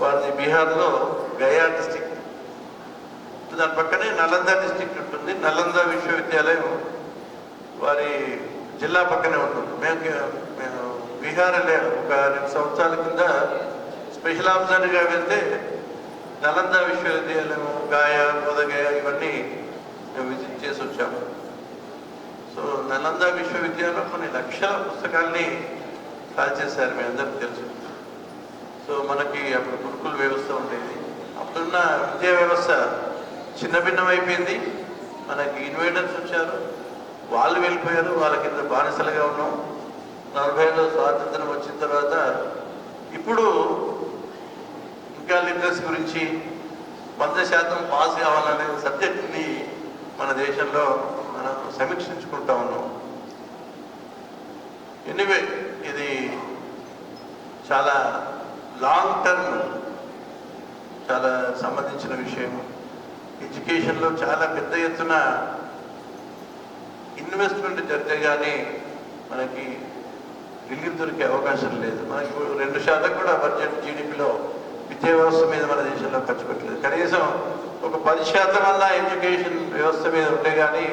వారిది బీహార్లో గయా డిస్టిక్, దాని పక్కనే నలంద డిస్టిక్ ఉంటుంది. నలంద విశ్వవిద్యాలయం వారి జిల్లా పక్కనే ఉంటుంది. మేము బీహార్ ఒక 2 సంవత్సరాల కింద స్పెషల్ ఆఫీసర్గా వెళ్తే నలంద విశ్వవిద్యాలయం, గాయా, బోధగయ ఇవన్నీ మేము విజిట్ చేసి వచ్చాము. సో నలంద విశ్వవిద్యాలయంలో కొన్ని లక్షల పుస్తకాల్ని కాల్చేశారు, మీ అందరికీ తెలుసు. సో మనకి అప్పుడు గురుకుల వ్యవస్థ ఉండేది. అప్పుడున్న విద్యా వ్యవస్థ చిన్న భిన్నం అయిపోయింది. మనకి ఇన్వేడర్స్ వచ్చారు, వాళ్ళు వెళ్ళిపోయారు, వాళ్ళ కింద బానిసలుగా ఉన్నాం. 40లో స్వాతంత్రం వచ్చిన తర్వాత ఇప్పుడు ఇంకా లిటరసీ గురించి 100% పాస్ కావాలనే సబ్జెక్ట్ని మన దేశంలో మనం సమీక్షించుకుంటా ఉన్నాం. ఎనీవే ఇది చాలా లాంగ్ టర్మ్, చాలా సంబంధించిన విషయం. ఎడ్యుకేషన్లో చాలా పెద్ద ఎత్తున ఇన్వెస్ట్మెంట్ జరిగితే కానీ మనకి రిలీఫ్ దొరికే అవకాశం లేదు. మనకి 2% కూడా బడ్జెట్ జీడిపిలో విద్యా వ్యవస్థ మీద మన దేశంలో ఖర్చు పెట్టలేదు. కనీసం ఒక 10% వల్ల ఎడ్యుకేషన్ వ్యవస్థ మీద ఉంటే కానీ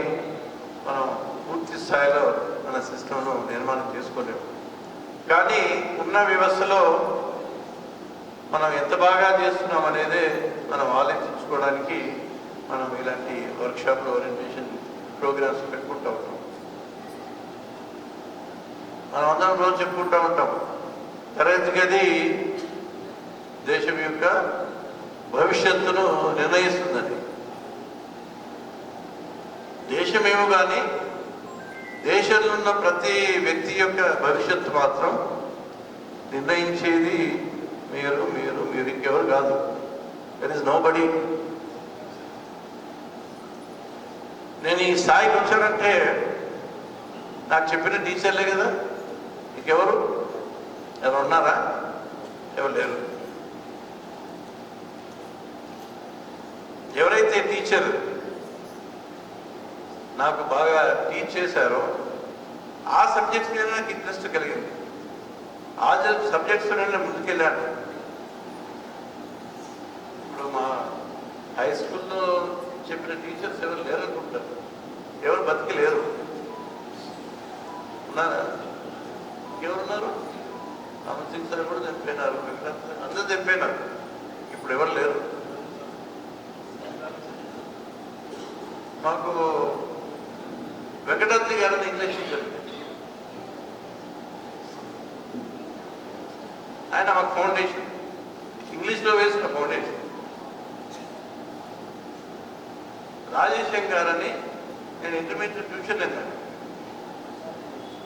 మనం పూర్తి స్థాయిలో మన సిస్టమ్ను నిర్మాణం చేసుకోలేము. కానీ ఉన్న వ్యవస్థలో మనం ఎంత బాగా చేస్తున్నాం అనేది మనం ఆలోచించుకోవడానికి మనం ఇలాంటి వర్క్షాప్లు, ఓరియంటేషన్ ప్రోగ్రామ్స్ పెట్టుకుంటూ ఉంటాం. మనం అందరం రోజు చెప్పుకుంటూ ఉంటాం, తరగతి గది దేశం యొక్క భవిష్యత్తును నిర్ణయిస్తుందని. దేశమేమో కానీ దేశంలో ఉన్న ప్రతి వ్యక్తి యొక్క భవిష్యత్తు మాత్రం నిర్ణయించేది మీరు మీరు మీరు ఇంకెవరు కాదు. There is nobody. నేను ఈ స్థాయికి వచ్చానంటే నాకు చెప్పిన టీచర్లే కదా, ఇంకెవరు ఉన్నారా? ఎవరు లేరు. ఎవరైతే టీచర్ నాకు బాగా టీచ్ చేశారో ఆ సబ్జెక్ట్స్ మీద నాకు ఇంట్రెస్ట్ కలిగింది. ఆ సబ్జెక్ట్స్ నేను ముందుకెళ్ళాను. ఇప్పుడు మా హై స్కూల్లో చెప్పిన టీచర్స్ ఎవరు లేరనుకుంటారు, ఎవరు బతికి లేరు. ఉన్నారా? ఎవరున్నారు? అమన్ సింగ్ సార్ కూడా చనిపోయినారు, అందరూ చనిపోయినారు, ఇప్పుడు ఎవరు లేరు. మాకు వెంకటాద్రి గారిని ఇంగ్లీష్ టీచర్, ఆయన మాకు ఫౌండేషన్, ఇంగ్లీష్లో వేసిన ఫౌండేషన్. రాజేశం గారని నేను ఇంటర్మీడియట్ ట్యూషన్ వెళ్ళాను,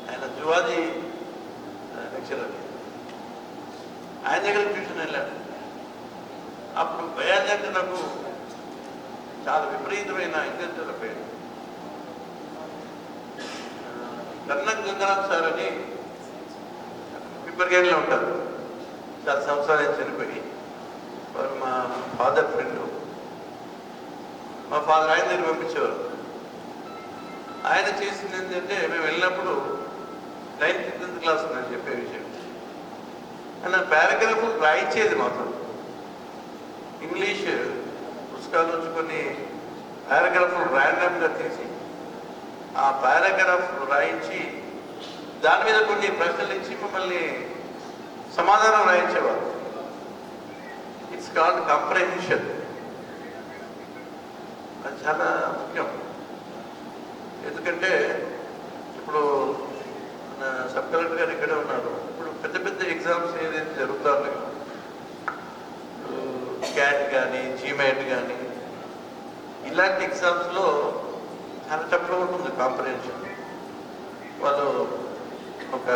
ఆయన జువాజీ లెక్చరర్, ఆయన దగ్గర ట్యూషన్ వెళ్ళాను. అప్పుడు బయాలజీ అంటే నాకు చాలా విపరీతమైన ఇంట్రెస్ట్ పోయాడు. కర్ణక్ గంగనాథ్ సార్ అని పిప్పర్గేన్లో ఉంటారు, చాలా సంవత్సరాలు చనిపోయి. వారు మా ఫాదర్ ఫ్రెండ్. మా ఫాదర్ ఆయన దగ్గర పంపించేవారు. ఆయన చేసింది ఏంటంటే, మేము వెళ్ళినప్పుడు 9th 10th క్లాస్ అని చెప్పే విషయం, ఆయన పారాగ్రాఫ్ రాయించేది మాత్రం. ఇంగ్లీష్ పుస్తకాల నుంచి కొన్ని పారాగ్రాఫ్లు ర్యాండమ్గా తీసి ఆ పారాగ్రాఫ్ రాయించి దాని మీద కొన్ని ప్రశ్నలు ఇచ్చి మమ్మల్ని సమాధానం రాయించేవారు. It's called comprehension. అది చాలా ముఖ్యం. ఎందుకంటే ఇప్పుడు మన సబ్ కలెక్టర్ గారు ఇక్కడే ఉన్నారు. ఇప్పుడు పెద్ద పెద్ద ఎగ్జామ్స్ ఏదైతే జరుగుతారో, క్యాట్ కానీ జీమాట్ కానీ ఇలాంటి ఎగ్జామ్స్లో చాలా తక్కువ ఉంటుంది కాంప్రహెన్షన్. వాళ్ళు ఒక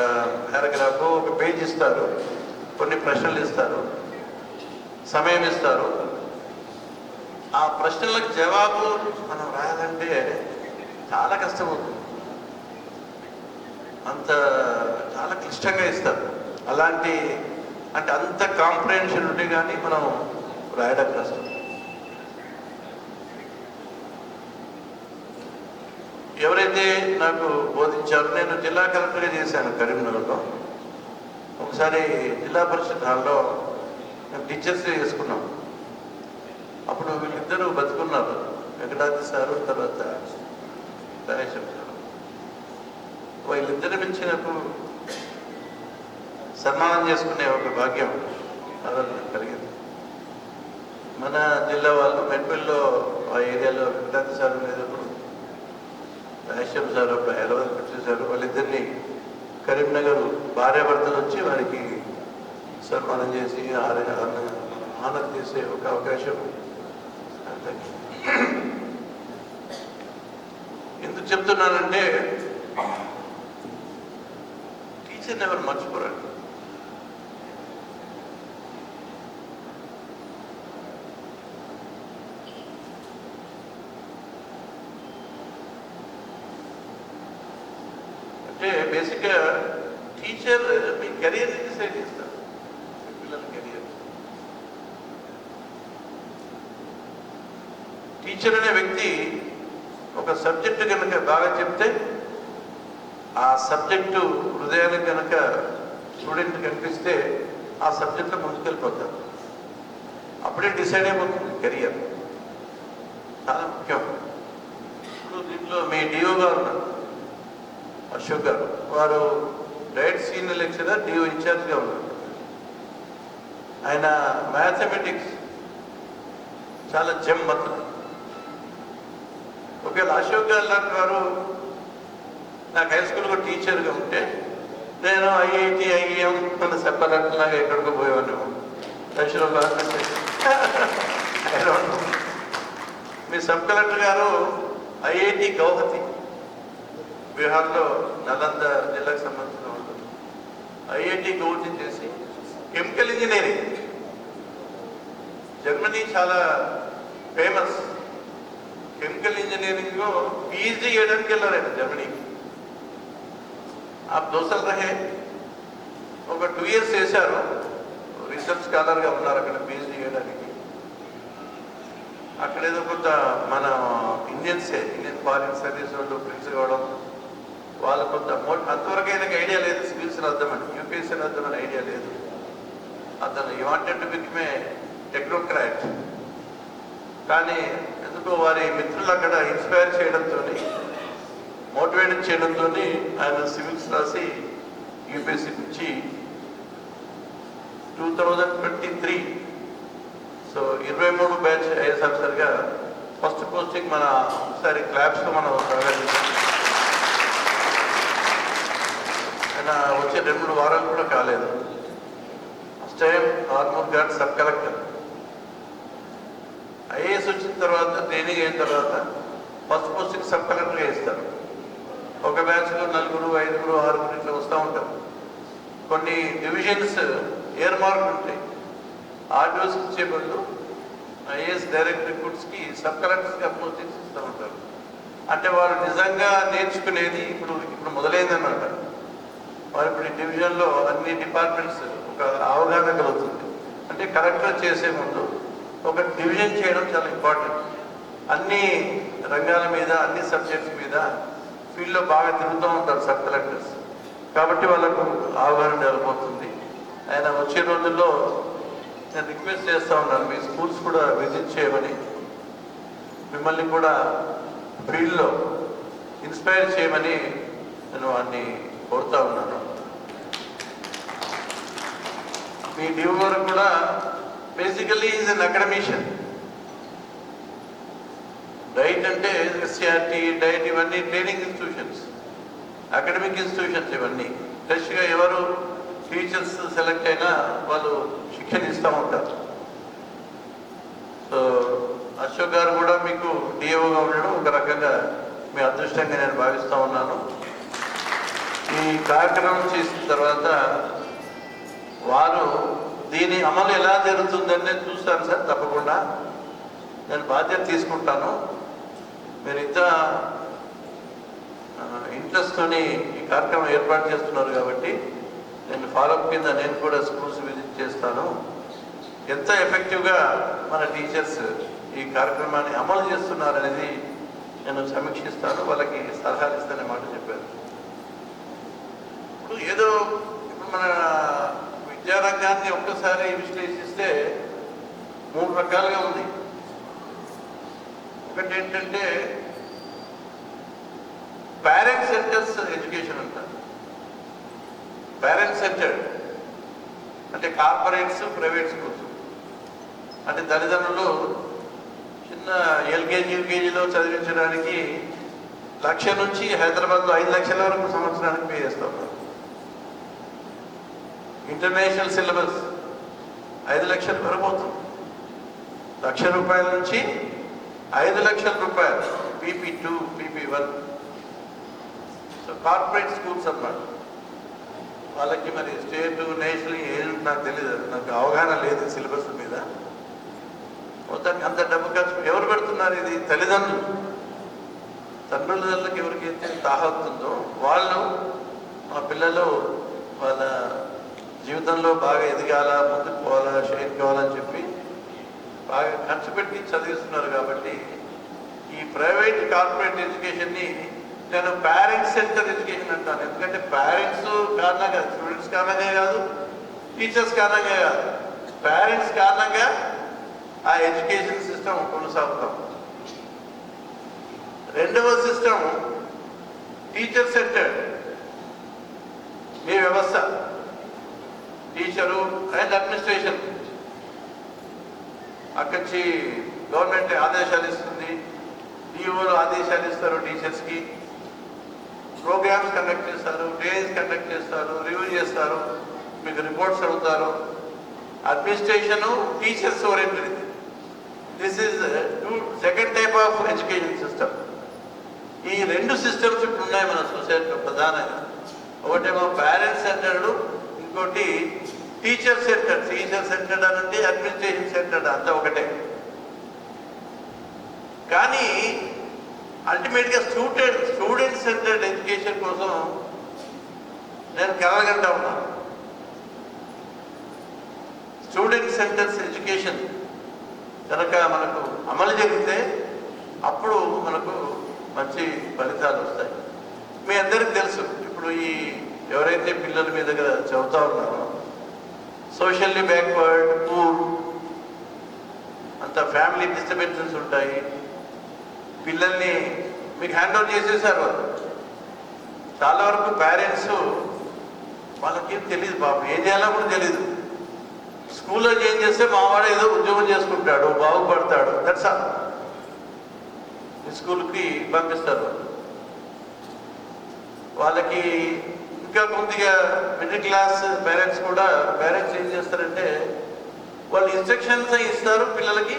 పారాగ్రాఫ్ ఒక పేజ్ ఇస్తారు, కొన్ని ప్రశ్నలు ఇస్తారు, సమయం ఇస్తారు. ఆ ప్రశ్నలకు జవాబు మనం రాయాలంటే చాలా కష్టమవుతుంది, అంత చాలా క్లిష్టంగా ఇస్తారు. అలాంటి అంటే అంత కాంప్రహెన్షన్ ఉంటే కానీ మనం రాయడం కష్టం. ఎవరైతే నాకు బోధించారో, నేను జిల్లా కలెక్టర్గా చేశాను కరీంనగర్లో. ఒకసారి జిల్లా పరిషత్ హాల్లో మేము టీచర్స్ చేసుకున్నాం. అప్పుడు వీళ్ళిద్దరూ బతుకున్నారు, వెంకటాద్రి సారు తర్వాత గణేశం సారు. వీళ్ళిద్దరు పిలిచినప్పుడు సన్మానం చేసుకునే ఒక భాగ్యం కలిగింది. మన జిల్లా వాళ్ళు మెట్పల్లిలో ఆ ఏరియాలో వెంకటాద్రి సార్ ఉండేటప్పుడు రాజేశ్వరం సార్ అప్పుడు హైదరాబాద్ వచ్చేసారు. వాళ్ళిద్దరిని కరీంనగర్ భార్యాభర్తలు వచ్చి వారికి సన్మానం చేసి ఆనందం చేసే ఒక అవకాశం. ఎందుకు చెప్తున్నానంటే టీచర్ని ఎవరు మర్చిపోరండి. అంటే బేసిక్గా టీచర్ మీ కెరియర్ని డిసైడ్ చేస్తారు, మీ పిల్లల కెరియర్. టీచర్ అనే వ్యక్తి ఒక సబ్జెక్టు కనుక బాగా చెప్తే ఆ సబ్జెక్టు హృదయానికి కనుక స్టూడెంట్ కనిపిస్తే ఆ సబ్జెక్ట్లో ముందుకెళ్ళిపోతారు. అప్పుడే డిసైడ్ అయిపోతుంది కెరియర్. చాలా ముఖ్యం. ఇప్పుడు దీంట్లో మీ డిఓ గారు ఉన్నారు, అశోక్ గారు. వారు డైరెక్ట్ సీనియర్ లెక్చరర్, డిఓ ఇన్ఛార్జ్గా ఉన్నారు. ఆయన మ్యాథమెటిక్స్ చాలా జమ్మత్తు. ఒకవేళ అశోక్ గారు లాంటి వారు నాకు హై స్కూల్లో టీచర్గా ఉంటే నేను ఐఐటి ఐఎం మన చెప్పాలంటున్నాగా ఎక్కడికో పోయేవాడిని. దశలో మీ సబ్ కలెక్టర్ గారు ఐఐటి గౌహతి బీహార్లో నలంద జిల్లాకు సంబంధించిన వాళ్ళు ఐఐటి గౌహతి చేసి కెమికల్ ఇంజనీరింగ్, జర్మనీ చాలా ఫేమస్. కెమికల్ ఇంజనీరింగ్లో పీహెచ్డీ చేయడానికి వెళ్ళారు ఆయన జర్మనీకి. ఆ దోసలు రహే ఒక 2 years చేశారు, రీసెర్చ్ స్కాలర్గా ఉన్నారు అక్కడ పీహెచ్డీ చేయడానికి. అక్కడేదో కొంత మన ఇండియన్ ఫారిన్ సర్వీస్ వాళ్ళు ప్రిన్స్ కావడం, వాళ్ళు కొంత అంతవరకు ఆయనకు ఐడియా లేదు సివిల్స్ రాద్దామని, యూపీఎస్సీ రాద్దామని ఐడియా లేదు. అతను you wanted to become a technocrat. కానీ ఎందుకో వారి మిత్రులు అక్కడ ఇన్స్పైర్ చేయడంతో, మోటివేట్ చేయడంతో ఆయన సివిల్స్ రాసి యూపీఎస్సీ నుంచి 2023 సో 23 బ్యాచ్ ఐఎస్ ఆఫీసర్గా ఫస్ట్ పోస్టింగ్ మన ఒకసారి క్లాబ్స్లో మనం ఆయన వచ్చే 2-3 వారాలు కూడా కాలేదు. First time Armoor ghat sub collector. IAS వచ్చిన తర్వాత ట్రైనింగ్ అయిన తర్వాత ఫస్ట్ పోస్టింగ్ సబ్ కలెక్టర్గా ఇస్తారు. ఒక బ్యాచ్లో 4, 5, 6 ఇట్లా వస్తూ ఉంటారు. కొన్ని డివిజన్స్ ఎయిర్ మార్క్ ఉంటాయి. ఆర్డీఓస్ ఇచ్చే బదులు ఐఏఎస్ డైరెక్ట్ రిక్రూట్స్కి సబ్ కలెక్టర్స్కి పోస్టింగ్స్ ఇస్తూ ఉంటారు. అంటే వారు నిజంగా నేర్చుకునేది ఇప్పుడు మొదలైందన్నమాట. వారు ఇప్పుడు ఈ డివిజన్లో అన్ని డిపార్ట్మెంట్స్ ఒక అవగాహన కలుగుతుంది. అంటే కలెక్టర్ చేసే ముందు ఒక డివిజన్ చేయడం చాలా ఇంపార్టెంట్. అన్ని రంగాల మీద, అన్ని సబ్జెక్ట్స్ మీద ఫీల్డ్లో బాగా తిరుగుతూ ఉంటారు సబ్ కలెక్టర్స్. కాబట్టి వాళ్ళకు అవగాహన డెవలప్ అవుతుంది. ఆయన వచ్చే రోజుల్లో నేను రిక్వెస్ట్ చేస్తూ ఉన్నాను, మీ స్కూల్స్ కూడా విజిట్ చేయమని, మిమ్మల్ని కూడా ఫీల్డ్లో ఇన్స్పైర్ చేయమని నేను వాడిని కోరుతూ ఉన్నాను. మీ డిఓ గారు కూడా basically is an academician. Diet అంటే ఎస్సీఆర్టీ, డైట్ ఇవన్నీ ట్రైనింగ్ ఇన్స్టిట్యూషన్స్, అకాడమిక్ ఇన్స్టిట్యూషన్స్. ఇవన్నీ ఫ్రెష్గా ఎవరు టీచర్స్ సెలెక్ట్ అయినా వాళ్ళు శిక్షణ ఇస్తూ ఉంటారు. సో అశోక్ గారు కూడా మీకు డిఓగా ఉండడం ఒక రకంగా మీ అదృష్టంగా నేను భావిస్తూ ఉన్నాను. ఈ కార్యక్రమం చేసిన తర్వాత వారు దీని అమలు ఎలా జరుగుతుందని నేను చూస్తాను సార్. తప్పకుండా నేను బాధ్యత తీసుకుంటాను. మీరు ఇంత ఇంట్రెస్ట్తోని ఈ కార్యక్రమం ఏర్పాటు చేస్తున్నారు కాబట్టి నేను ఫాలోఅప్ కింద నేను కూడా స్కూల్స్ విజిట్ చేస్తాను. ఎంత ఎఫెక్టివ్గా మన టీచర్స్ ఈ కార్యక్రమాన్ని అమలు చేస్తున్నారనేది నేను సమీక్షిస్తాను, వాళ్ళకి సలహాలు ఇస్తానే మాట చెప్పాను. ఇప్పుడు ఏదో ఇప్పుడు మన విద్యారంగాన్ని ఒక్కసారి విశ్లేషిస్తే 3 రకాలుగా ఉంది. ఒకటి ఏంటంటే పేరెంట్ సెంటర్స్ ఎడ్యుకేషన్ అంటారు. పేరెంట్ సెంటర్డ్ అంటే కార్పొరేట్స్, ప్రైవేట్ స్కూల్స్. అంటే తల్లిదండ్రులు చిన్న ఎల్కేజీ, యూకేజీలో చదివించడానికి 1,00,000 నుంచి హైదరాబాద్లో 5 లక్షల వరకు సంవత్సరానికి పే చేస్తూ ఉన్నారు. ఇంటర్నేషనల్ సిలబస్ 5 లక్షల వరకు అవుతుంది. ₹1,00,000 నుంచి 5 లక్షల రూపాయలు PP2, PP1. So corporate schools అన్నమాట. వాళ్ళకి మరి స్టేట్, నేషనల్ ఏది నాకు తెలియదు, నాకు అవగాహన లేదు సిలబస్ మీద. మొత్తానికి అంత డబ్బు ఖర్చు ఎవరు పెడుతున్నారు? ఇది తల్లిదండ్రులు. తండ్రులకి ఎవరికైతే తాహతుందో వాళ్ళు మా పిల్లలు వాళ్ళ జీవితంలో బాగా ఎదగాల, ముందుకు పోవాలా, షైన్ కావాలని చెప్పి బాగా ఖర్చు పెట్టి చదివిస్తున్నారు. కాబట్టి ఈ ప్రైవేట్ కార్పొరేట్ ఎడ్యుకేషన్ని నేను పేరెంట్స్ సెంటర్ ఎడ్యుకేషన్ అంటాను. ఎందుకంటే పేరెంట్స్ కారణంగా, స్టూడెంట్స్ కారణంగా కాదు, టీచర్స్ కారణంగా కాదు, పేరెంట్స్ కారణంగా ఆ ఎడ్యుకేషన్ సిస్టమ్ కొనసాగుతాం. రెండవ సిస్టమ్ టీచర్ సెంటర్డ్. మీ వ్యవస్థ, టీచరు అండ్ అడ్మినిస్ట్రేషన్, అక్కడి గవర్నమెంట్ ఆదేశాలు ఇస్తుంది, డిఓలు ఆదేశాలు ఇస్తారు, టీచర్స్కి ప్రోగ్రామ్స్ కండక్ట్ చేస్తారు, డేస్ కండక్ట్ చేస్తారు, రివ్యూ చేస్తారు, మీకు రిపోర్ట్స్ అడుగుతారు. Administration teachers oriented. This is second type of education system. ఈ 2 సిస్టమ్స్ ఇప్పుడు ఉన్నాయి మన సొసైటీలో ప్రధానంగా. ఒకటేమో పేరెంట్స్ సెంటర్డ్, ఇంకోటి టీచర్ సెంటర్డ్. టీచర్ సెంటర్డ్ అనండి, అడ్మినిస్ట్రేషన్ సెంటర్డ్, అంతా ఒకటే. కానీ అల్టిమేట్గా స్టూడెంట్ సెంటర్డ్ ఎడ్యుకేషన్ కోసం నేను కలగంటా ఉన్నాను. స్టూడెంట్ సెంటర్స్ ఎడ్యుకేషన్ కనుక మనకు అమలు జరిగితే అప్పుడు మనకు మంచి ఫలితాలు వస్తాయి. మీ అందరికీ తెలుసు, ఇప్పుడు ఈ ఎవరైతే పిల్లలు మీ దగ్గర చదువుతూ ఉన్నారో, సోషల్లీ బ్యాక్వర్డ్, పూర్, అంత ఫ్యామిలీ డిస్టర్బెన్సెస్ ఉంటాయి. పిల్లల్ని మీకు హ్యాండ్ ఓవర్ చేసేసారు వాళ్ళు. చాలా వరకు పేరెంట్స్ వాళ్ళకేం తెలియదు, పాపం ఏం చేయాలో కూడా తెలియదు. స్కూల్లో ఏం చేస్తే మావాడు ఏదో ఉద్యోగం చేసుకుంటాడు, బాగుపడతాడు, దట్స్ ఆల్. స్కూల్కి పంపిస్తారు. వాళ్ళకి ఇంకా కొద్దిగా మిడిల్ క్లాస్ పేరెంట్స్ కూడా, పేరెంట్స్ ఏం చేస్తారంటే వాళ్ళు ఇన్స్ట్రక్షన్స్ ఇస్తారు పిల్లలకి,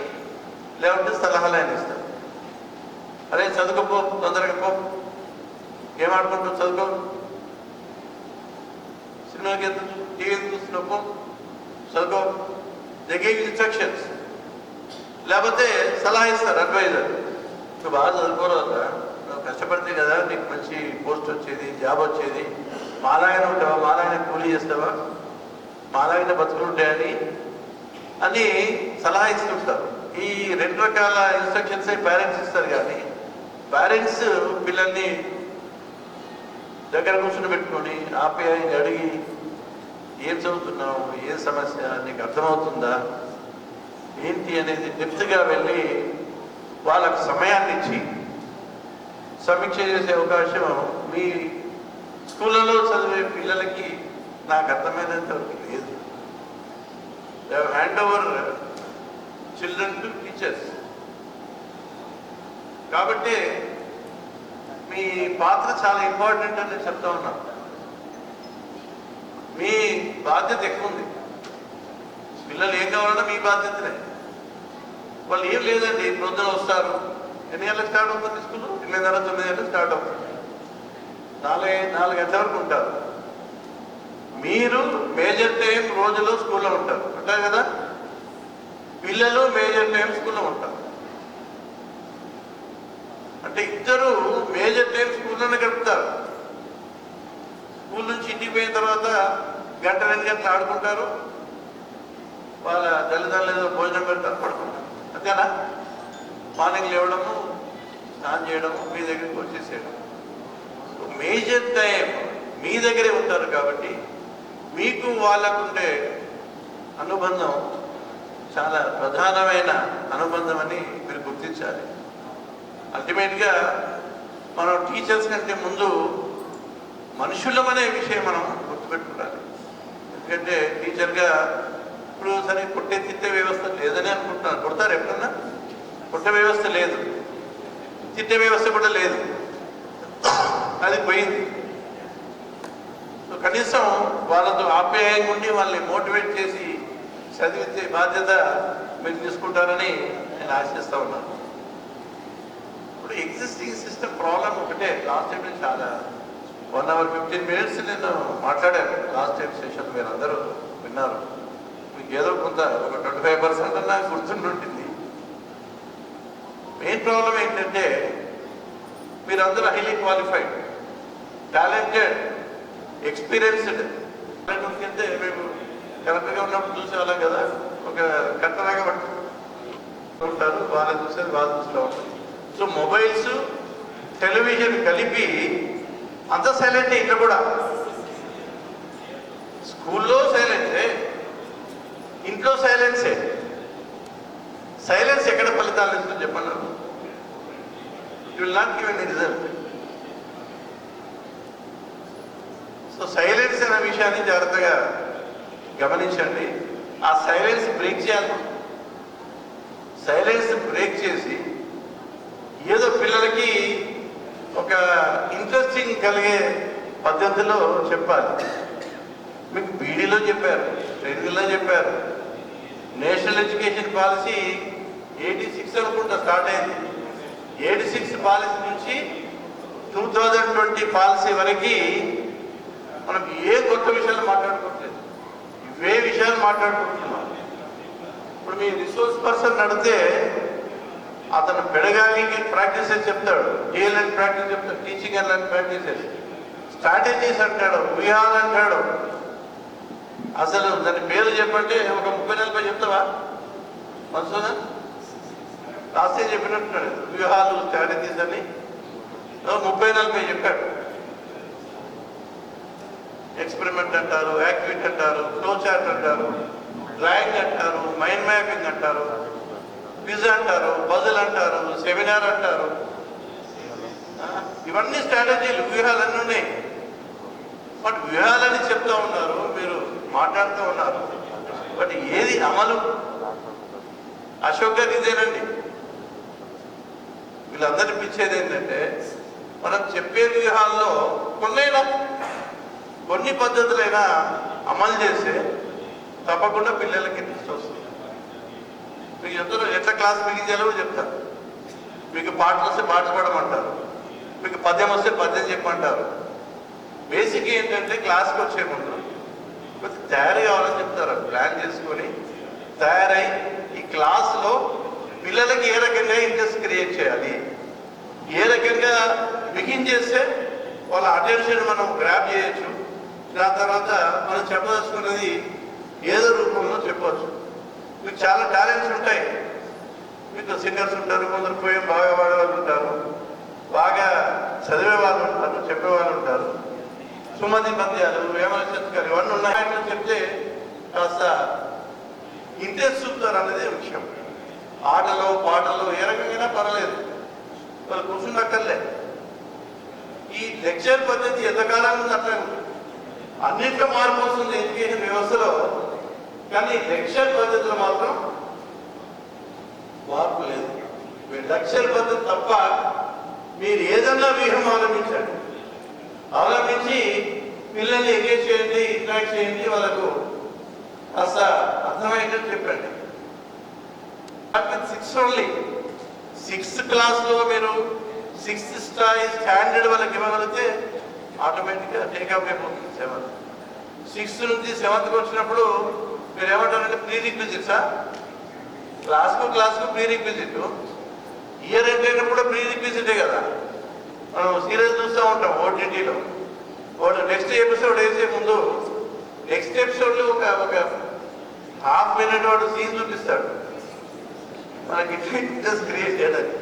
లేకపోతే సలహాలు అయినా ఇస్తారు. అరే చదువుకోపో, తొందరగా పో, ఏం ఆడుకుంటూ చదువుకో, సినిమాకి టీవీ చూస్తున్నావు పో, చదువుకో. They give instructions. లేకపోతే సలహా ఇస్తారు, అడ్వైజర్. నువ్వు బాగా చదువుకోవాలా, నువ్వు కష్టపడితే కదా నీకు మంచి పోస్ట్ వచ్చేది, జాబ్ వచ్చేది, మాలాగానే ఉంటావా, మాలాగానే కూలీ చేస్తావా, మాలాగానే బతుకుంటాయని అని సలహా ఇస్తుంటారు. ఈ 2 రకాల ఇన్స్ట్రక్షన్స్ పేరెంట్స్ ఇస్తారు. కానీ పేరెంట్స్ పిల్లల్ని దగ్గర కూర్చుని పెట్టుకొని ఆప్యాయంగా అడిగి, ఏం చదువుతున్నావు, ఏ సమస్య నీకు అర్థమవుతుందా ఏంటి అనేది డెప్త్గా వెళ్ళి వాళ్ళకు సమయాన్ని ఇచ్చి సమీక్ష చేసే అవకాశం మీ స్కూళ్ళలో చదివే పిల్లలకి నాకు అర్థమైనంత వరకు లేదు. They hand over children to teachers. కాబట్టి మీ పాత్ర చాలా ఇంపార్టెంట్ అని నేను చెప్తా ఉన్నాను. మీ బాధ్యత ఎక్కువ ఉంది. పిల్లలు ఏం కావాలన్నా మీ బాధ్యతనే. వాళ్ళు ఏం లేదండి, ప్రొద్దున వస్తారు, ఎన్ని గంటలకు స్టార్ట్ అవుతుంది స్కూల్? 8:30, 9 గంటలకు స్టార్ట్ అవుతుంది. నాలుగు గంటల వరకు ఉంటారు. మీరు మేజర్ టైం రోజులో స్కూల్లో ఉంటారు అంటారు కదా, పిల్లలు మేజర్ టైం స్కూల్లో ఉంటారు. అంటే ఇద్దరు మేజర్ టైం స్కూల్లోనే గడుపుతారు. స్కూల్ నుంచి ఇంటికి పోయిన తర్వాత గంట 2 గంటలు ఆడుకుంటారు, వాళ్ళ తల్లిదండ్రులు ఏదో భోజనం పెడతారు, పడుకుంటారు. అంతేనా? మార్నింగ్ లేవడము, స్నానం చేయడము, మీ దగ్గరికి వచ్చేసేయడం. మేజర్ టైం మీ దగ్గరే ఉంటారు కాబట్టి మీకు వాళ్ళకుండే అనుబంధం చాలా ప్రధానమైన అనుబంధం అని మీరు గుర్తించాలి. అల్టిమేట్గా మనం టీచర్స్ కంటే ముందు మనుషులమనే విషయం మనం గుర్తుపెట్టుకోవాలి. ఎందుకంటే టీచర్గా ఇప్పుడు సరే కొట్టే తిట్టే వ్యవస్థ లేదని అనుకుంటున్నాను. కొడతారు ఎప్పుడన్నా? కొట్టే వ్యవస్థ లేదు, తిట్టే వ్యవస్థ కూడా లేదు, అది పోయింది. సో కనీసం వాళ్ళతో ఆప్యాయంగా ఉండి వాళ్ళని మోటివేట్ చేసి చదివించే బాధ్యత మీరు తీసుకుంటారని నేను ఆశిస్తూ ఉన్నాను. ఇప్పుడు ఎగ్జిస్టింగ్ సిస్టమ్ ప్రాబ్లం ఒకటే. లాస్ట్ టైం చాలా 1 hour 15 minutes నేను మాట్లాడాను. లాస్ట్ టైం సెషన్ మీరు అందరూ విన్నారు. మీకు ఏదో కొంత ఒక 25% అన్నా గుర్తుంటుంది. మెయిన్ ప్రాబ్లం ఏంటంటే మీరందరూ హైలీ క్వాలిఫైడ్, టాలెంటెడ్, ఎక్స్పీరియన్స్డ్. కింద మేము కరెక్ట్గా ఉన్నప్పుడు చూసేవాళ్ళం కదా, ఒక కట్టలాగా ఉంటారు, వాళ్ళని చూసేది వాళ్ళు చూస్తూ ఉంటారు. సో మొబైల్స్, టెలివిజన్ కలిపి అంత సైలెంట్. ఇంట్లో కూడా స్కూల్లో సైలెన్సే, ఇంట్లో సైలెన్సే. సైలెన్స్ ఎక్కడ ఫలితాలు ఇస్తుందో చెప్పండి. It will not give any result. So silence అనే విషయాన్ని జాగ్రత్తగా గమనించండి. ఆ సైలెన్స్ బ్రేక్ చేయాలి. సైలెన్స్ బ్రేక్ చేసి ఏదో పిల్లలకి ఒక ఇంట్రెస్టింగ్ కలిగే పద్ధతిలో చెప్పాలి. మీకు బీడీలో చెప్పారు, ట్రైనింగ్లో చెప్పారు. నేషనల్ ఎడ్యుకేషన్ పాలసీ 86 అనుకుంటా స్టార్ట్ అయింది. 86 పాలసీ నుంచి 2020 పాలసీ వరకు మనం ఏ కొత్త విషయాలు మాట్లాడుకోవట్లేదు, ఇవే విషయాలు మాట్లాడుకుంటున్నాం. ఇప్పుడు మీ రిసోర్స్ పర్సన్ అడిగితే అతను పెడగాలికి ప్రాక్టీసెస్ చెప్తాడు, టీఎల్ఎన్ ప్రాక్టీస్ చెప్తాడు, teaching and learning practices, strategies అంటాడు, వ్యూహాలు అంటాడు. అసలు దాని పేరు చెప్పంటే ఒక 30-40 చెప్తావా మనసునా? రాస్తే చెప్పినట్టున్నాడు. వ్యూహాలు, స్ట్రాటజీస్ అని 30-40 చెప్పాడు. ఎక్స్పెరిమెంట్ అంటారు, యాక్టివిటీ అంటారు, ఫ్లో చార్ట్ అంటారు, డ్రాయింగ్ అంటారు, మైండ్ మ్యాపింగ్ అంటారు, క్విజ్ అంటారు, పజిల్ అంటారు, సెమినార్ అంటారు. ఇవన్నీ స్ట్రాటజీలు, వ్యూహాలన్నీ ఉన్నాయి. బట్ వ్యూహాలని చెప్తా ఉన్నారు, మీరు మాట్లాడుతూ ఉన్నారు. బట్ ఏది అమలు? అశోక్ గారు ఇదేనండి. వీళ్ళందరినీ పిచ్చేది ఏంటంటే మనం చెప్పే వ్యూహాల్లో కొన్ని పద్ధతులైనా అమలు చేస్తే తప్పకుండా పిల్లలకి ఇంట్రెస్ట్ వస్తుంది. మీకు చెప్తారు ఎట్లా క్లాస్ బిగించాలో కూడా చెప్తారు. మీకు పాటలు వస్తే పాట పాడమంటారు, మీకు పద్యం వస్తే పద్యం చెప్పమంటారు. బేసిక్ ఏంటంటే క్లాస్కి వచ్చే ముందు కొంచెం తయారు కావాలని చెప్తారు. ప్లాన్ చేసుకొని తయారై ఈ క్లాస్లో పిల్లలకి ఏ రకంగా ఇంట్రెస్ట్ క్రియేట్ చేయాలి, ఏ రకంగా బిగిన్ చేస్తే వాళ్ళ అటెన్షన్ మనం గ్రాప్ చేయొచ్చు. దాని తర్వాత మనం చెప్పదలుచుకున్నది ఏదో రూపంలో చెప్పవచ్చు. మీకు చాలా టాలెంట్స్ ఉంటాయి. మీకు సింగర్స్ ఉంటారు, కొందరు పోయం బాగా పాడేవాళ్ళు ఉంటారు, బాగా చదివే వాళ్ళు ఉంటారు, చెప్పేవాళ్ళు ఉంటారు. సుమతి పద్యాలు, వేమన శతకాలు ఇవన్నీ ఉన్నాయని చెప్తే కాస్త ఇంట్రెస్ట్ చూపుతారు అనేది విషయం. ఆటలు, పాటలు ఏ రకంగా పర్వాలేదు, వాళ్ళు కూర్చున్నక్కర్లే. ఈ లెక్చర్ పద్ధతి ఎంతకాలం ఉంది అట్లా అన్నింటిలో మార్పు వస్తుంది ఎడ్యుకేషన్ వ్యవస్థలో, కానీ లెక్చర్ పద్ధతిలో మాత్రం మార్పు లేదు. మీరు లెక్చర్ పద్ధతి తప్ప మీరు ఏదన్నా వ్యూహం అవలంబించి పిల్లల్ని ఎంగేజ్ చేయండి, ఇంటరాక్ట్ చేయండి, వాళ్ళకు కాస్త అర్థమయ్యేటట్టు చెప్పండి. 6 ఓన్లీ 6th క్లాస్లో మీరు 6th స్టాండర్డ్ వాళ్ళకి ఇవ్వగలిగితే ఆటోమేటిక్గా టేకాఫ్ అయిపోతుంది 7th. 6th నుంచి 7th వచ్చినప్పుడు మీరు ఏమంటారంటే ప్రీ రిక్విజిట్సా, క్లాస్కు ప్రీ రిక్విజిట్, ఇయర్ ఎండ్ అయినప్పుడు కూడా ప్రీ రిక్విజిటే కదా. మనం సీరియల్ చూస్తూ ఉంటాం ఓటీటీలో, వాడు నెక్స్ట్ ఎపిసోడ్ వేసే ముందు నెక్స్ట్ ఎపిసోడ్లో ఒక హాఫ్ మినిట్ వాడు సీన్ చూపిస్తాడు, మనకి ఇంట్రెస్ట్ క్రియేట్ చేయడానికి.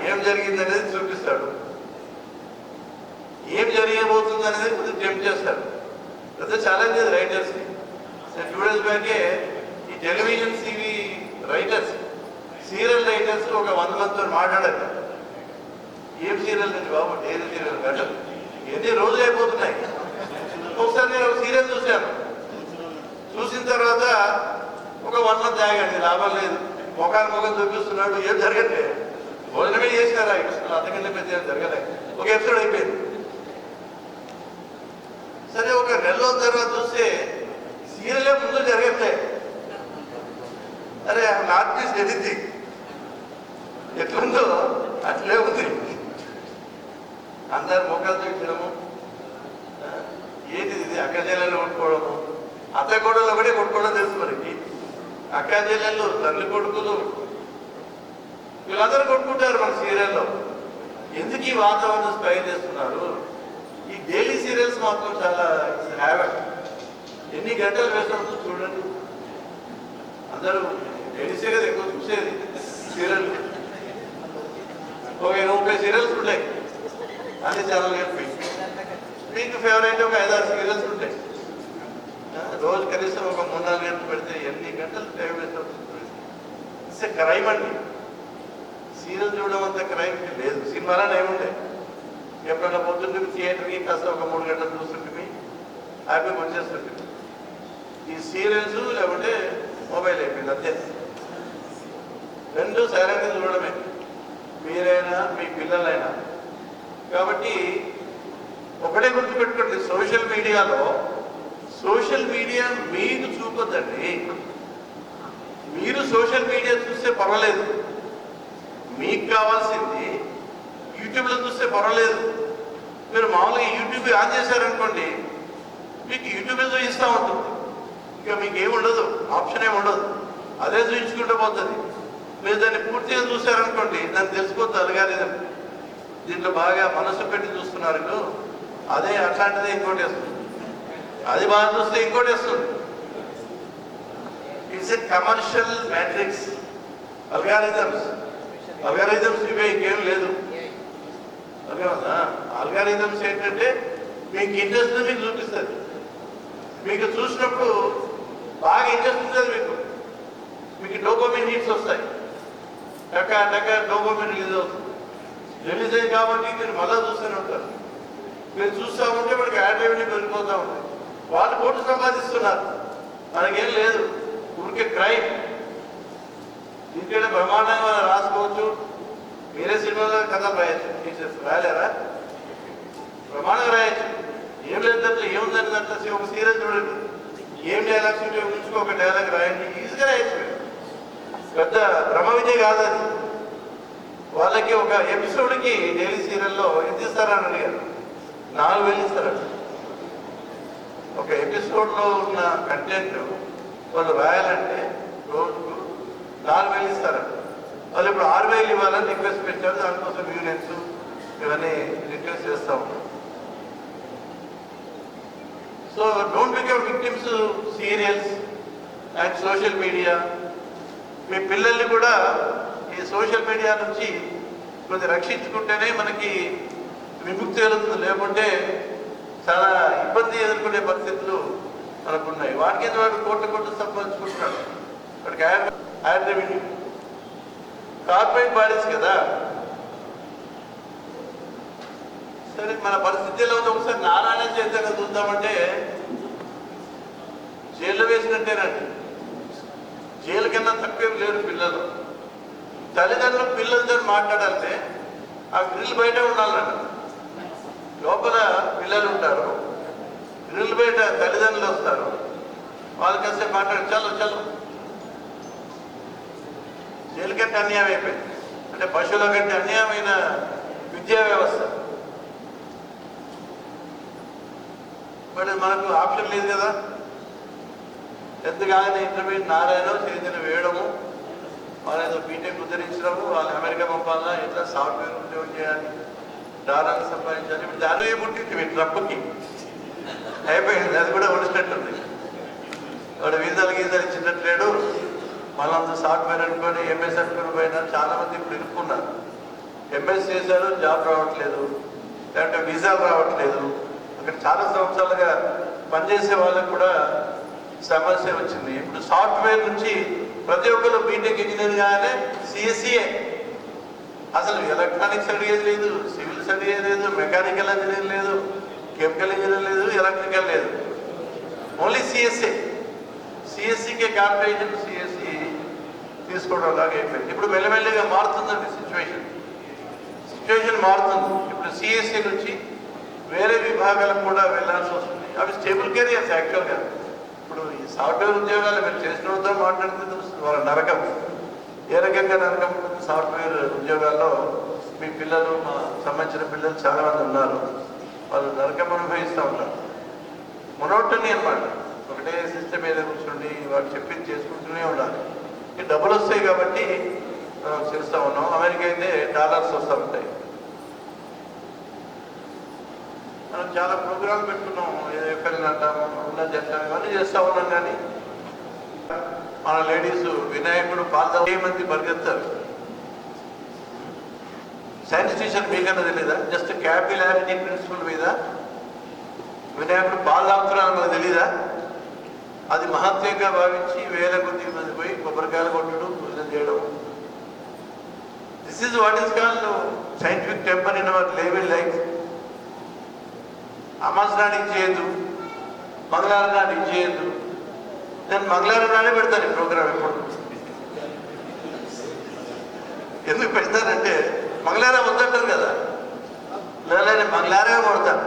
ఏం జరిగింది అనేది చూపిస్తాడు, ఏం జరగబోతుంది అనేది కొంచెం టెంప్ట్ చేస్తాడు. పెద్ద ఛాలెంజ్ అది రైటర్స్కి. 2 days బ్యాకే ఈ టెలివిజన్ రైటర్స్, సీరియల్ రైటర్స్ ఒక 100 మందితో మాట్లాడారు. ఏం సీరియల్ అండి బాబు, డైలీ సీరియల్ బెటర్, ఎన్ని రోజులు అయిపోతున్నాయి. ఒకసారి నేను ఒక సీరియల్ చూశాను, చూసిన తర్వాత ఒక 1 month ఆగండి, లాభం లేదు, ముఖం చూపిస్తున్నాడు, ఏం జరగట్లేదు. భోజనమే చేసినారా అంతకంటే పెద్ద జరగలేదు, ఒక ఎపిసోడ్ అయిపోయింది. సరే ఒక నెల రోజుల తర్వాత చూస్తే సీరియలే ముందు జరగట్లే. అరే ఆర్టిస్ట్ ఎడిటింగ్ ఎట్లుందో అట్లే ఉంది. అందరు ముఖాలు చూపించడము, ఏంటి ఇది అక్క చెల్లెలు కొట్టుకోవడము, అత్త కొడుకులు ఒకటే కొట్టుకోవడం తెలుసు మనకి. అక్క చెల్లెళ్ళు, తల్లి కొడుకులు, వీళ్ళందరూ కొట్టుకుంటారు మన సీరియల్లో. ఎందుకు ఈ వాతావరణం స్పైల్ చేస్తున్నారు? ఈ డైలీ సీరియల్స్ మాత్రం చాలా హ్యావెట్. ఎన్ని గంటలు వేసినప్పుడు చూడండి, అందరూ డైలీ సీరియల్ ఎక్కువ చూసేది. సీరియల్ ఒక 30 సీరియల్స్ ఉంటాయి అన్ని ఛానల్ కలిపి. మీకు ఫేవరెట్ ఒక 5-6 సీరియల్స్ ఉంటాయి. రోజు కనీసం ఒక 3-4 గంటలు పెడితే ఎన్ని గంటలు టైం వేస్ట్ అవుతుంది. ఇట్స్ ఎ క్రైమ్ అండి. సీరియల్ చూడడం అంత క్రైమ్ లేదు. సినిమాలో ఏముంటాయి, ఎప్పుడైనా పొద్దున్న థియేటర్కి కాస్త ఒక 3 గంటలు చూస్తుంటే హ్యాపీ వచ్చేస్తుంటుంది. ఈ సీరియల్స్ లేకుంటే మొబైల్ అయిపోయింది అంతే. 2 సైలెంట్గా చూడడమే, మీరైనా మీ పిల్లలైనా. కాబట్టి ఒకటే గుర్తుపెట్టుకోండి, సోషల్ మీడియా మీకు చూపొద్దండి. మీరు సోషల్ మీడియా చూస్తే పర్వాలేదు, మీకు కావాల్సింది యూట్యూబ్లో చూస్తే పర్వాలేదు. మీరు మామూలుగా యూట్యూబ్ ఆన్ చేశారనుకోండి, మీకు యూట్యూబే చూపిస్తూ ఉంటుంది. ఇక మీకు ఏముండదు, ఆప్షన్ ఏముండదు, అదే చూపించుకుంటూ పోతుంది. మీరు దాన్ని పూర్తిగా చూశారనుకోండి, దాన్ని తెలిసిపోతుంది అల్గారిథం. దీంట్లో బాగా మనసు పెట్టి చూస్తున్నారు, అదే అట్లాంటిదే ఇంకోటి వస్తుంది, అది బాగా చూస్తే ఇంకోటి వస్తుంది. It's a commercial matrix. Algorithms ఇవే, ఇంకేం లేదు. అల్గారిథమ్స్ ఏంటంటే మీకు ఇంట్రెస్ట్ మీకు చూపిస్తుంది. మీకు చూసినప్పుడు బాగా ఇంట్రెస్ట్ ఉంటుంది, మీకు డోపమిన్ హిట్స్ వస్తాయి, టక డోపమిన్ రిలీజ్ అవుతుంది. రిలీజ్ అయ్యి కాబట్టి మీరు మళ్ళీ చూస్తూనే ఉంటారు. మీరు చూస్తూ ఉంటే మనకి యాడ్ రెవెన్యూ పెరిగిపోతూ ఉంటుంది. వాళ్ళు కోట్లు సంపాదిస్తున్నారు, మనకేం లేదు, ఊరికే క్రైమ్. దీంట్లో బ్రహ్మాండంగా మనం రాసుకోవచ్చు. మీరే సినిమాలో కథ రాయచ్చు, టీచర్స్ రాయలేరా? బ్రహ్మాండంగా రాయచ్చు. ఏం లేదు దాంట్లో, ఏముందని దాంట్లో ఒక సీరియల్ చూడండి, ఏం డైలాగ్స్ ఉంచుకో, ఒక డైలాగ్ రాయండి, ఈజీగా రాయచ్చు. పెద్ద బ్రహ్మ విద్య కాదు అది. వాళ్ళకి ఒక ఎపిసోడ్కి డైలీ సీరియల్లో ఎంత ఇస్తారని అడిగారు, 4,000 ఇస్తారండి. ఒక ఎపిసోడ్లో ఉన్న కంటెంట్ వాళ్ళు రాయాలంటే రోజుకు 4,000 ఇస్తారండి. వాళ్ళు ఇప్పుడు 6,000 ఇవ్వాలని రిక్వెస్ట్ పెట్టారు. దానికోసం యూనియన్స్ ఇవన్నీ రిక్వెస్ట్ చేస్తూ ఉంటారు. So don't become victims serials and social media. మీ పిల్లల్ని కూడా ఈ సోషల్ మీడియా నుంచి కొంచెం రక్షించుకుంటేనే మనకి విముక్తి కలుగుతుంది. లేకుంటే చాలా ఇబ్బంది ఎదుర్కొనే పరిస్థితులు మనకున్నాయి. వాటికి వాడు కోట్లు సంపాదించుకుంటున్నాడు. వాడికి యాడ్ రెవెన్యూ. కార్పొరేట్ బాడీస్ కదా. సరే మన పరిస్థితి ఎలా ఉంది ఒకసారి నారాయణ చైతన్య చూద్దామంటే జైల్లో వేసినట్టేనండి. జైలు కన్నా తక్కువేం లేరు పిల్లలు. తల్లిదండ్రులు పిల్లలతో మాట్లాడాలంటే ఆ గ్రిల్ బయట ఉండాలంట. లోపల పిల్లలు ఉంటారు, గ్రిల్ బయట తల్లిదండ్రులు వస్తారు, వాళ్ళు కాసేపు మాట్లాడి చలో జైలు కంటే అన్యాయం అయిపోయింది. అంటే పశువుల కంటే అన్యాయమైన విద్యా వ్యవస్థ. బట్ మనకు ఆప్షన్ లేదు కదా. ఎందుకని ఇంటర్మీడియట్ నారాయణ చేతిని వేయడము, వాళ్ళు ఏదో బీటెక్ ఉద్ధరించడము, వాళ్ళు అమెరికా పంపాలన్నా ఇట్లా సాఫ్ట్వేర్ ఉద్యోగం చేయాలి, డాలర్లు సంపాదించాలి. ఇప్పుడు దాని పుట్టింది ట్రంప్కి అయిపోయింది, అది కూడా ఒడిచినట్టుంది. వాడు వీసాలు గీసాలు ఇచ్చినట్లేడు, మళ్ళంతా సాఫ్ట్వేర్ అనుకొని ఎంఎస్ అనుకుని పోయినా చాలా మంది ఇప్పుడు ఇరుక్కున్నారు. ఎంఎస్ చేశారు, జాబ్ రావట్లేదు, లేదంటే వీసాలు రావట్లేదు. అక్కడ చాలా సంవత్సరాలుగా పనిచేసే వాళ్ళకు కూడా సమస్య వచ్చింది. ఇప్పుడు సాఫ్ట్వేర్ నుంచి ప్రతి ఒక్కరు బీటెక్ ఇంజనీర్ గానే సిఎస్సిఏ, అసలు ఎలక్ట్రానిక్స్ అడిగేది లేదు, సివిల్స్ అడిగేది లేదు, మెకానికల్ ఇంజనీర్ లేదు, కెమికల్ ఇంజనీర్ లేదు, ఎలక్ట్రికల్ లేదు, ఓన్లీ సిఎస్ఏ. సిఎస్సికే కాంపిటీషన్, సిఎస్సి తీసుకోవడం లాగా అయిపోయింది. ఇప్పుడు మెల్లమెల్లగా మారుతుందండి సిచ్యువేషన్ మారుతుంది. ఇప్పుడు సిఎస్సి నుంచి వేరే విభాగాలకు కూడా వెళ్ళాల్సి వస్తుంది. అవి స్టేబుల్ కెరియర్స్ యాక్చువల్గా. ఇప్పుడు ఈ సాఫ్ట్వేర్ ఉద్యోగాలు మీరు చేసిన వాళ్ళతో మాట్లాడితే తెలుస్తుంది వాళ్ళ నరకం ఏ రకంగా నరకం ఉంటుంది. సాఫ్ట్వేర్ ఉద్యోగాల్లో మీ పిల్లలు, మా సంబంధించిన పిల్లలు చాలామంది ఉన్నారు, వాళ్ళు నరకం అనుభవిస్తూ ఉంటారు. మొనోటనీ అన్నమాట, ఒకటే సిస్టమ్ మీద కూర్చోండి వాడు చెప్పింది చేసుకుంటూనే ఉండాలి. ఈ డబ్బులు వస్తాయి కాబట్టి చేస్తూ ఉన్నాం. అమెరికా అయితే డాలర్స్ వస్తూ ఉంటాయి. మనం చాలా ప్రోగ్రాం పెట్టుకున్నాం, ఎఫ్ఎల్ అంటాము, ఉన్నది అంటాము, ఇవన్నీ చేస్తూ ఉన్నాం. కానీ మన లేడీస్ వినాయకుడు పాల్దా మంది పరిగెత్తారు. సైన్స్ టీచర్ మీకన్నా తెలీదా? జస్ట్ క్యాపిలారిటీ ప్రిన్సిపల్ మీద వినాయకుడు పాలు తాగుతున్నాను మనకు తెలీదా? అది మహత్యంగా భావించి వేల కొద్ది మంది పోయి కొబ్బరికాయలు కొట్టడం, పూజలు చేయడం. This is what is called scientific temper in our level life. అమాస్ నాడికి చేయొద్దు, మంగళవారం నాడికి చేయొద్దు. నేను మంగళవారం నాడే పెడతాను ఈ ప్రోగ్రాం. ఎప్పుడు ఎందుకు పెడతానంటే మంగళవారం వద్దంటారు కదా, లేదా నేను మంగళవారమే కొడతాను.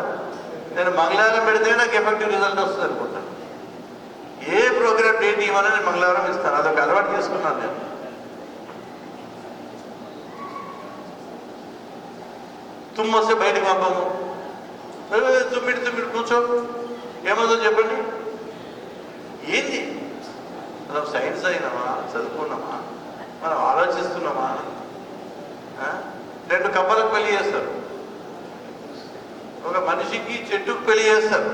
నేను మంగళవారం పెడితే నాకు ఎఫెక్టివ్ రిజల్ట్ వస్తుంది అనుకుంటాను. ఏ ప్రోగ్రామ్ డేట్ ఇవ్వాలని నేను మంగళవారం ఇస్తాను, అదొక అలవాటు చేసుకున్నాను నేను. తుమ్ము వస్తే బయటకు పంపము, తుమ్మిడి కూర్చో, ఏమవుతుందో చెప్పండి. ఏంది మనం సైన్స్ అయినామా, చదువుకున్నామా, మనం ఆలోచిస్తున్నామా? 2 కప్పలకు పెళ్లి చేస్తారు, ఒక మనిషికి చెట్టుకు పెళ్లి చేస్తారు.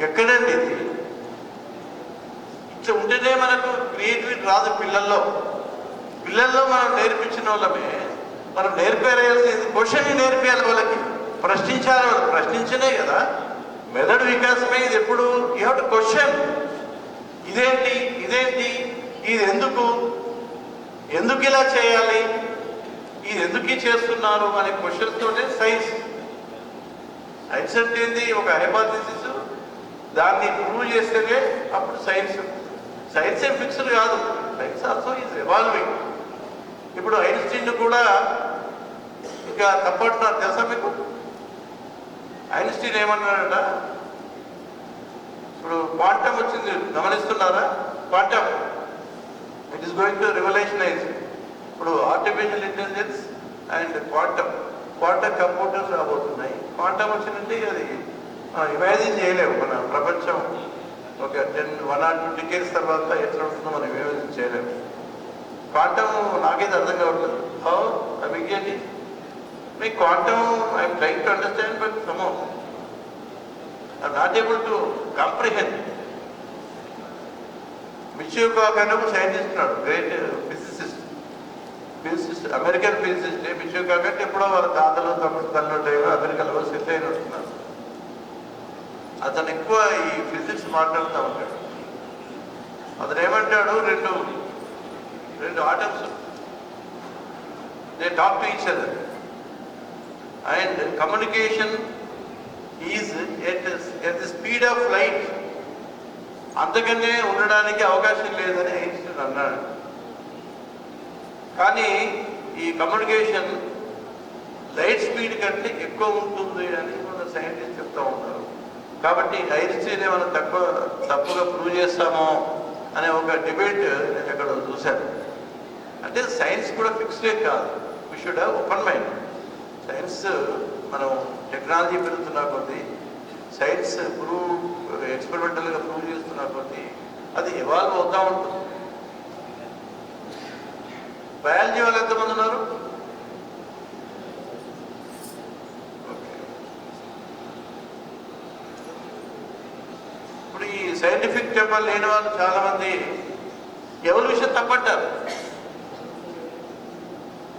ఎక్కడండి ఇది? ఇట్లా ఉంటేనే మనకు క్రియేటివిటీ రాదు పిల్లల్లో. మనం నేర్పించిన వాళ్ళమే, మనం నేర్పేయాల్సింది క్వశ్చన్ నేర్పేయాలి వాళ్ళకి, ప్రశ్నించాలి. వాళ్ళు ప్రశ్నించనే కదా మెదడు వికాసమే. ఇది ఎప్పుడు యూ హ్యావ్ టు క్వశ్చన్. ఇదేంటి, ఇది ఎందుకు ఇలా చేయాలి, ఇది ఎందుకు చేస్తున్నారు అనే క్వశ్చన్స్ తోనే సైన్స్. సైన్స్ అంటే ఏంది? ఒక హైపోథెసిస్, దాన్ని ప్రూవ్ చేస్తేనే అప్పుడు సైన్స్. సైన్స్ ఏం ఫిక్స్డ్ కాదు, సైన్స్ ఆల్సో ఈజ్ ఎవాల్వింగ్. ఇప్పుడు ఐన్స్టీన్ కూడా ఇంకా తప్పంటున్నారు తెలుసా మీకు? ఐన్స్టీన్ ఏమన్నాడట, ఇప్పుడు క్వాంటమ్ వచ్చింది గమనిస్తున్నారా? Quantum it is going to revolutionise. ఇప్పుడు artificial intelligence and quantum computers రాబోతున్నాయి. క్వాంటమ్ వచ్చిందంటే అది ఇమాజిన్ చేయలేము. మన ప్రపంచం ఒక 1 or 2 డికేడ్స్ తర్వాత ఎట్లా ఉంటుందో మనం ఇమాజిన్ చేయలేము. క్వాంటమ్ నాకైతే అర్థం కావట్లేదు. హౌ అవిగేటి మీ quantum I'm trying to understand, but somehow I'm not able to comprehend. Michio Kaku అనే ఒక సైంటిస్ట్ ఉన్నాడు, great physicist, American physicist. Michio Kaku అంటే ఎప్పుడో వాళ్ళ తాతలు తల్లు టైంలో అమెరికాలో సెటిల్ అయిన ఉంటున్నారు. అతను ఎక్కువ ఈ ఫిజిక్స్ మాట్లాడుతూ ఉంటాడు. అతను ఏమంటాడు, రెండు atoms they talk to each other and communication is at the speed of light. అంతకనే ఉండడానికి అవకాశం లేదని ఐన్స్టీన్ అన్నాడు. కానీ ఈ కమ్యూనికేషన్ లైట్ స్పీడ్ కంటే ఎక్కువ ఉంటుంది అని మన సైంటిస్ట్ చెప్తూ ఉంటారు. కాబట్టి ఐన్స్టీన్ ఏమైనా తప్పుగా ప్రూవ్ చేస్తామో అనే ఒక డిబేట్ నేను ఎక్కడ చూశాను. అంటే సైన్స్ కూడా ఫిక్స్డే కాదు, we should have open mind. Science మనం టెక్నాలజీ పెరుగుతున్న కొద్దీ సైన్స్ ఎక్స్పెరిమెంటల్గా ప్రూవ్ చేస్తున్న కొద్దీ అది ఎవాల్వ్ అవుతూ ఉంటుంది. బయాలజీ వాళ్ళు ఎంతమంది ఉన్నారు? ఇప్పుడు ఈ సైంటిఫిక్ టెంపర్ లేని వాళ్ళు చాలా మంది ఎవల్యూషన్ తప్పంటారు.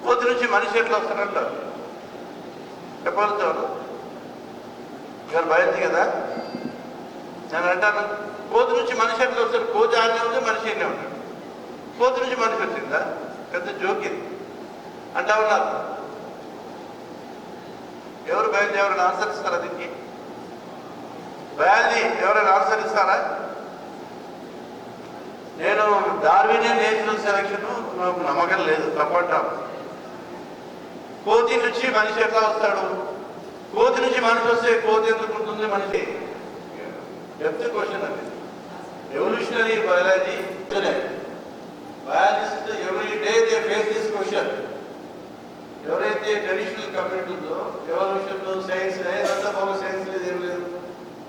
కోతి నుంచి మనిషి ఎట్లా వస్తారంటారు. చెప్పగలుగుతారు ఇవాళ బయాలజీ కదా. నేను అంటాను కోతి నుంచి మనిషి ఎట్లా వస్తారు? కోతి ఆడనే ఉంది, మనిషి ఎన్నే ఉన్నాడు. కోతి నుంచి మనిషి వచ్చిందా? పెద్ద జోక్ ఇది అంటా ఉన్నారు. ఎవరు బయాలజీ ఎవరైనా ఆన్సర్ ఇస్తారా దీనికి? బయాలజీ ఎవరైనా ఆన్సర్ ఇస్తారా? నేను డార్వినే నేచురల్ సెలక్షన్ నాకు నమ్మకం లేదు, తప్పంటాను. కోతి నుంచి మనిషి ఎట్లా వస్తాడు? కోతి నుంచి మనిషి వస్తే కోతి ఎందుకు ఉంటుంది? మనిషి డెప్త్ క్వశ్చన్ అది. Evolutionary biology biologist every day they face this question. ఎవరైతే ట్రెడిషనల్ కమ్యూనిటీ ఉందో ఎవల్యూషన్ సైన్స్ ఏదంతా బాగా సైన్స్ లేదు ఏం లేదు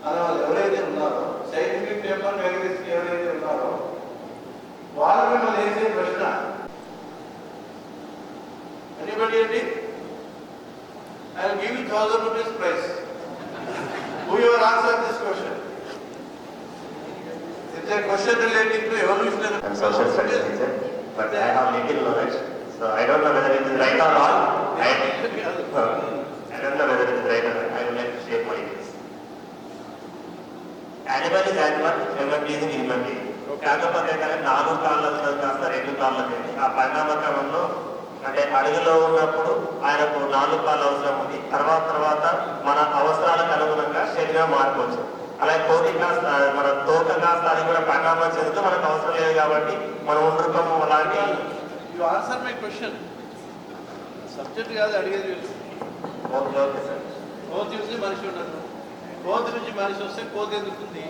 అనే వాళ్ళు ఎవరైతే ఉన్నారో, సైంటిఫిక్ టెంపర్ మ్యాగజైన్స్ ఎవరైతే ఉన్నారో వాళ్ళు మిమ్మల్ని వేసే ప్రశ్న ఎనీబడి అండి, I will give you 1,000 rupees prize. Whoever answer this question. It's a question relating to evolutionary. I'm social studies teacher, but I have little knowledge, so I don't know whether it is right or wrong. I don't know whether it is right or wrong. I would like to share my views. Animal is animal, human being is human being. కాకపోతే కానీ 4 కాళ్ళ కాస్త 2 కాళ్ళకి ఆ పరిణామ క్రమంలో అంటే అడవిలో ఉన్నప్పుడు ఆయనకు 4 కాళ్ళు అవసరం ఉంది. తర్వాత మన అవసరాలకు అనుగుణంగా శరీరం మారిపోవచ్చు. అలాగే కోతి కాస్త మన తోక కాస్త అది కూడా పరిణామం చెందుతూ మనకు అవసరం లేదు కాబట్టి మనం ఉండకము అలాంటి. You answer my question. Subject కాదు అడిగేది. Okay sir. కోతి నుంచి మనిషి ఉండదు. కోతి నుంచి మనిషి వస్తే కోతి ఎందుకుంది?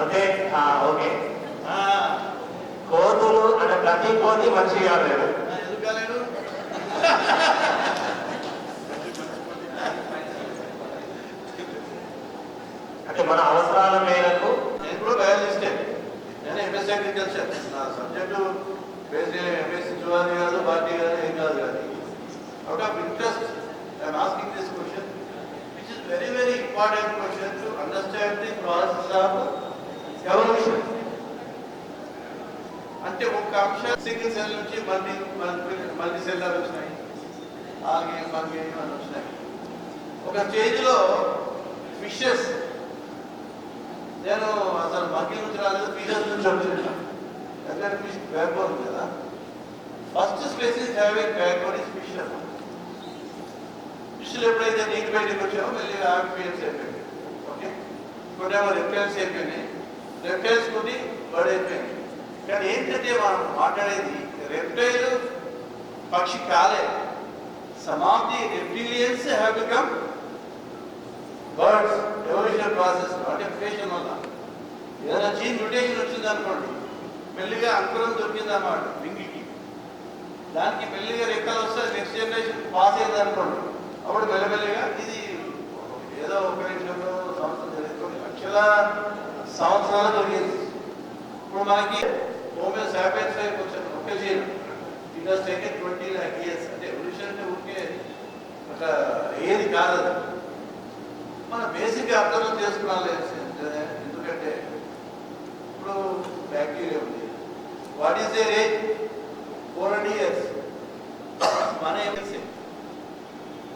అంటే ఓకే, కోతులు అంటే ప్రతి కోతి మనిషి కాలేదు. ఎందుకు కాలేదు? అంటే మన అవసరాల మేరకు. నేను కూడా బయాలజిస్టే. నేను ఎంఎస్సీ అగ్రికల్చర్. నా సబ్జెక్టు ఎంఎస్సీ జువాలజీ కాదు, బాటనీ కాదు, ఏం కాదు. కానీ out of interest I'm asking this question which is very very important question to understand the process of evolution. అంటే ఒక అంశం సింగిల్ సెల్ నుంచి మల్టీ సెల్లార్ వచ్చినాయి, ఆల్గే ఫంగే అని వచ్చినాయి. ఒక స్టేజ్లో ఫిషెస్, నేను అసలు మంకీ నుంచి రాలేదు, ఫిషెస్ నుంచి వచ్చిన. ఎందుకంటే ఫిష్ బ్యాక్బోన్ ఉంది కదా. First species having backbone is fish అన్నమాట. ఫిష్లు ఎప్పుడైతే నీటి బయటకు వచ్చామో మళ్ళీ ఆంఫిబియన్స్ అయిపోయింది. ఓకే, కొన్నేమో రెప్టైల్స్ అయిపోయినాయి, రెప్టైల్స్ కొన్ని బర్డ్ అయిపోయింది. కానీ ఏంటంటే మనం మాట్లాడేది రెప్టైల్ పక్షి కాలే. Some of the reptilians have become birds evolution process. అంటే మ్యుటేషన్ వల్ల ఏదైనా జీన్ మ్యుటేషన్ వచ్చింది అనుకోండి, మెల్లిగా అంకురం దొరికింది అన్నమాట వింగికి. దానికి మెల్లిగా రెక్కలు వస్తే నెక్స్ట్ జనరేషన్ పాస్ అయింది అనుకోండి, అప్పుడు మెల్లమెల్లిగా ఇది ఏదో 1 నిమిషంలో సంవత్సరం జరుగుతుంది, లక్షల సంవత్సరాలు దొరికింది. ఇప్పుడు మనకి హోమియో సాపియన్స్ కొంచెం ఒకే gene it was taken 20 lakh years. అంటే ఎవల్యూషన్ అంటే ఊరికే ఒక ఏది కాదు. మన బేసిక్గా అర్థం చేసుకోవాలి. ఎందుకంటే ఇప్పుడు బ్యాక్టీరియా ఉంది, what is their age? 400 years. మన ఏమేసే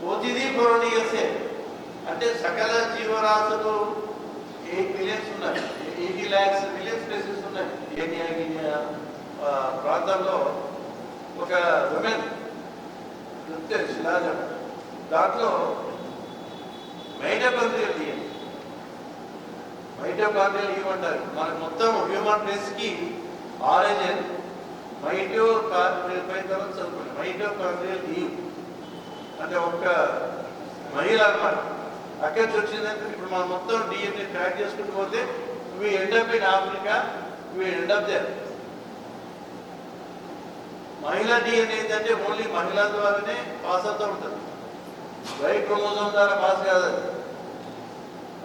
కోతిది 400 years. అంటే సకల జీవరాశులు 8 billions ఉన్నాయి, 80 lakhs million స్పీసీస్ ఉన్నాయి. గినియా ప్రాంతంలో ఒక ఉమెన్ శిలాజం, దాంట్లో మైటోకాండ్రియల్ డిఎన్ఏ, మైటోకాండ్రియల్ ఇవ్వమంటారు. మనకు మొత్తం హ్యూమన్ రేస్కి ఆరిజిన్ మైటోకాండ్రియల్ ఈవ్ అంటే ఒక మహిళ అన్నమాట. అక్కడి నుంచి వచ్చిందంటే ఇప్పుడు మనం మొత్తం డిఎన్ఏ ట్రాక్ చేసుకుంటూ పోతే we end up in Africa, we end up there. మహిళా డిఎన్ఏ ఏంటంటే ఓన్లీ మహిళల ద్వారానే పాస్ అవుతూ ఉంటుంది. వై క్రోమోజోమ్ ద్వారా పాస్ కాదు అది.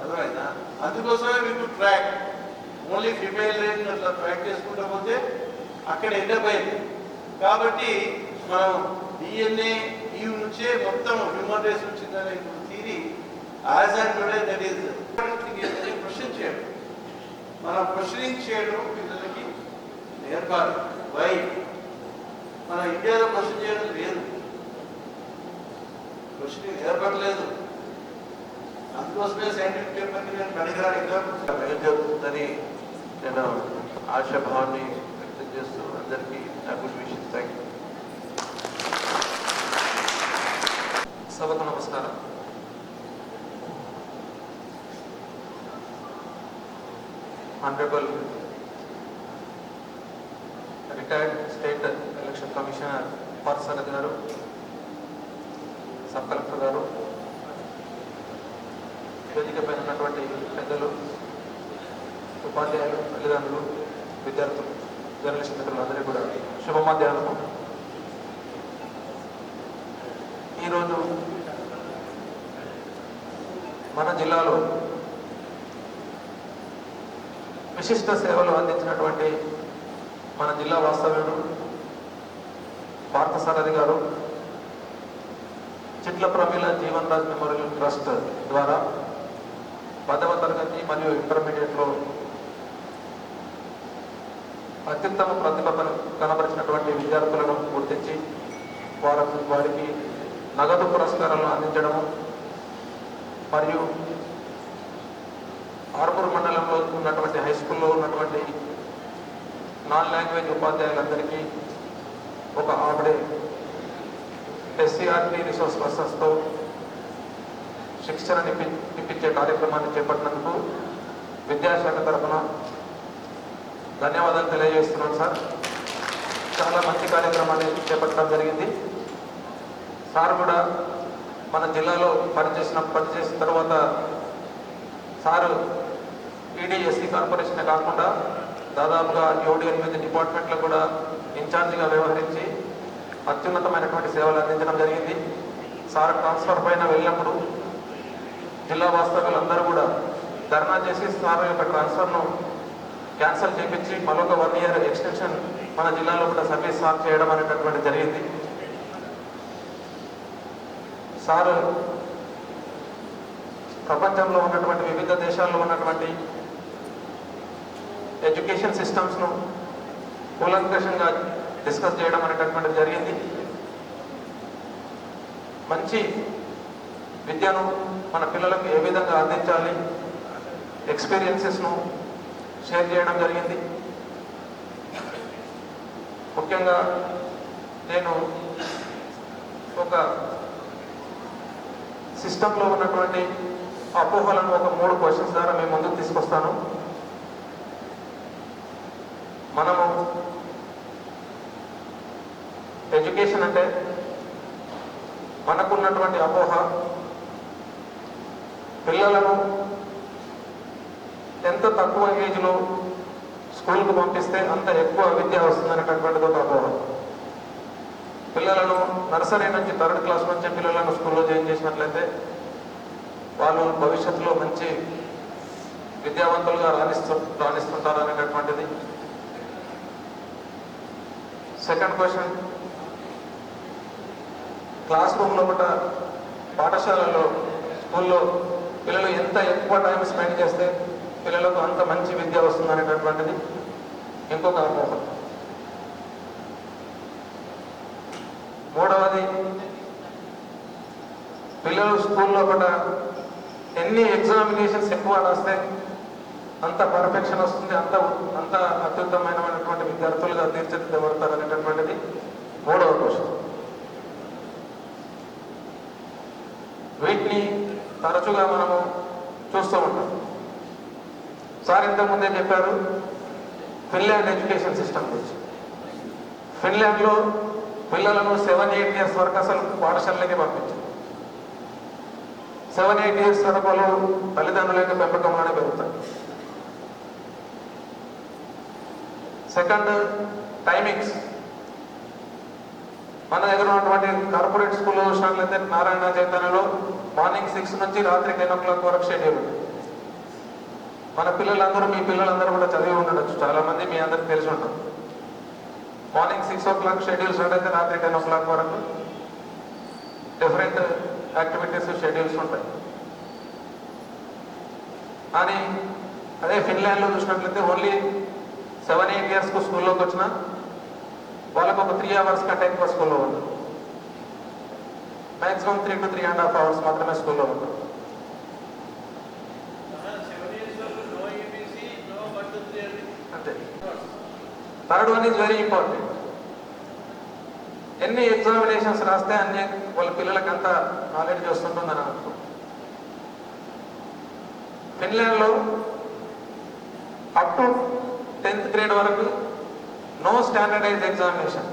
అర్థమైందా? అందుకోసమే మీకు ట్రాక్ ఓన్లీ ఫిమేల్ రేంజ్ అట్లా ట్రాక్ చేసుకుంటూ పోతే అక్కడ ఎండప్ అయింది. కాబట్టి మనం డిఎన్ఏ ఈ నుంచే మొత్తం హ్యూమన్ రేస్ వచ్చిందని ఇప్పుడు theory as and today that is question చేయడం. మనం క్వశ్చనింగ్ చేయడం పిల్లలకి నేర్పాలి. వై మన ఇండియాలో క్వశ్చన్ చేయడం లేదు, క్వశ్చనింగ్ నేర్పట్లేదు. అందుకోసమే సైంటిఫిక్ పేపర్ని నేను పనికిరాని ఎగ్జాంపుల్ జరుగుతుందని నేను ఆశాభావాన్ని వ్యక్తం చేస్తూ అందరికీ నా గుడ్ విషెస్. Thank you. సభకు నమస్కారం. Honourable retired state election commissioner Parthasarathi garu, sub collector గారు, వేదిక పైన ఉన్నటువంటి పెద్దలు, ఉపాధ్యాయులు, తల్లిదండ్రులు, విద్యార్థులు, జర్నలిస్ట్ మిత్రులు అందరికీ కూడా శుభ మధ్యాహ్నము. ఈరోజు మన జిల్లాలో విశిష్ట సేవలు అందించినటువంటి మన జిల్లా వాస్తవ్యుడు పార్థసారథి గారు చిట్ల ప్రమీల జీవన్ రాజ్ మెమోరియల్ ట్రస్ట్ ద్వారా 10వ తరగతి మరియు ఇంటర్మీడియట్లో అత్యుత్తమ ప్రతిభ కనబరిచినటువంటి విద్యార్థులను గుర్తించి వారికి నగదు పురస్కారాలను అందించడము మరియు ఆర్మూర్ మండలంలో ఉన్నటువంటి హై స్కూల్లో ఉన్నటువంటి నాన్ లాంగ్వేజ్ ఉపాధ్యాయులందరికీ ఒక ఆవిడే ఎస్సీఆర్టీ రిసోర్స్ పర్సన్స్తో శిక్షణ ఇప్పించే కార్యక్రమాన్ని చేపట్టినందుకు విద్యాశాఖ తరఫున ధన్యవాదాలు తెలియజేస్తున్నాను సార్. చాలా మంచి కార్యక్రమాన్ని చేపట్టడం జరిగింది. సార్ కూడా మన జిల్లాలో పనిచేసిన తర్వాత సారు ఈడీఎస్సీ కార్పొరేషన్ కాకుండా దాదాపుగా 7-8 డిపార్ట్మెంట్లో కూడా ఇన్ఛార్జిగా వ్యవహరించి అత్యున్నతమైనటువంటి సేవలు అందించడం జరిగింది. సార్ ట్రాన్స్ఫర్ పైన వెళ్ళినప్పుడు జిల్లా వాస్తవ్యులందరూ కూడా ధర్నా చేసి సార్ యొక్క ట్రాన్స్ఫర్ను క్యాన్సిల్ చేయించి మరొక 1 year ఎక్స్టెన్షన్ మన జిల్లాలో కూడా సర్వీస్ సార్ చేయడం అనేటటువంటి జరిగింది. సార్ ప్రపంచంలో ఉన్నటువంటి వివిధ దేశాల్లో ఉన్నటువంటి ఎడ్యుకేషన్ సిస్టమ్స్ను కూలంకషంగా డిస్కస్ చేయడం అనేటటువంటిది జరిగింది. మంచి విద్యను మన పిల్లలకు ఏ విధంగా అందించాలి, ఎక్స్పీరియన్సెస్ను షేర్ చేయడం జరిగింది. ముఖ్యంగా నేను ఒక సిస్టంలో ఉన్నటువంటి అపోహలను ఒక 3 క్వశ్చన్స్ ద్వారా మేము ముందుకు తీసుకొస్తాను. మనము ఎడ్యుకేషన్ అంటే మనకున్నటువంటి అపోహ పిల్లలను ఎంత తక్కువ ఏజ్లో స్కూల్కు పంపిస్తే అంత ఎక్కువ విద్య వస్తుందనేటటువంటిది ఒక అపోహ. పిల్లలను నర్సరీ నుంచి 3rd క్లాస్ నుంచి పిల్లలను స్కూల్లో జాయిన్ చేసినట్లయితే వాళ్ళు భవిష్యత్తులో మంచి విద్యావంతులుగా రాణిస్తుంటారు అనేటటువంటిది. సెకండ్ క్వశ్చన్, క్లాస్ రూమ్లో కూడా పాఠశాలలో స్కూల్లో పిల్లలు ఎంత ఎక్కువ టైం స్పెండ్ చేస్తే పిల్లలకు అంత మంచి విద్య వస్తుందనేటటువంటిది ఇంకొక అపోహ. మూడవది, పిల్లలు స్కూల్లో కూడా ఎన్ని ఎగ్జామినేషన్స్ ఎక్కువ రాస్తే అంత పర్ఫెక్షన్ వస్తుంది, అంత అత్యుత్తమైనటువంటి విద్యార్థులుగా తీర్చిదిద్దబడతారు అనేటటువంటిది మూడవ క్వశ్చన్. వీటిని తరచుగా మనము చూస్తూ ఉంటాం. సార్ ఇంతకుముందే చెప్పారు ఫిన్లాండ్ ఎడ్యుకేషన్ సిస్టమ్ గురించి. ఫిన్లాండ్లో పిల్లలను 7-8 years వరకు అసలు పాఠశాలకి పంపించారు. 7-8 years వరకు తల్లిదండ్రుల యొక్క పెంపకంలోనే పెరుగుతారు. Second, timings. మన దగ్గర ఉన్నటువంటి కార్పొరేట్ స్కూల్లో చూసినట్లయితే నారాయణ చైతన్యలో మార్నింగ్ 6 నుంచి రాత్రి 10 o'clock వరకు షెడ్యూల్. మన పిల్లలందరూ, మీ పిల్లలందరూ కూడా చదివి ఉండొచ్చు, చాలా మంది మీ అందరికి తెలిసి ఉంటుంది. మార్నింగ్ 6 o'clock షెడ్యూల్ స్టార్ట్ అయితే రాత్రి 10 o'clock వరకు డిఫరెంట్ యాక్టివిటీస్ షెడ్యూల్స్ ఉంటాయి. కానీ అదే ఫిన్లాండ్లో చూసినట్లయితే ఓన్లీ 7-8 yearsకు స్కూల్లోకి వచ్చిన వాళ్ళకు ఒక 3 hours కంటే ఎక్కువ స్కూల్లో ఉంటుంది. మ్యాక్సిమం 3 to 3.5 hours మాత్రమే స్కూల్లో ఉంటుంది. అంతే. Third one is very important. ఎన్ని ఎగ్జామినేషన్స్ రాస్తే అన్ని వాళ్ళ పిల్లలకి అంత నాలెడ్జ్ వస్తుంటుందని అనుకో. ఫిన్లాండ్లో అప్ టు 10th grade వరకు no standardise examination,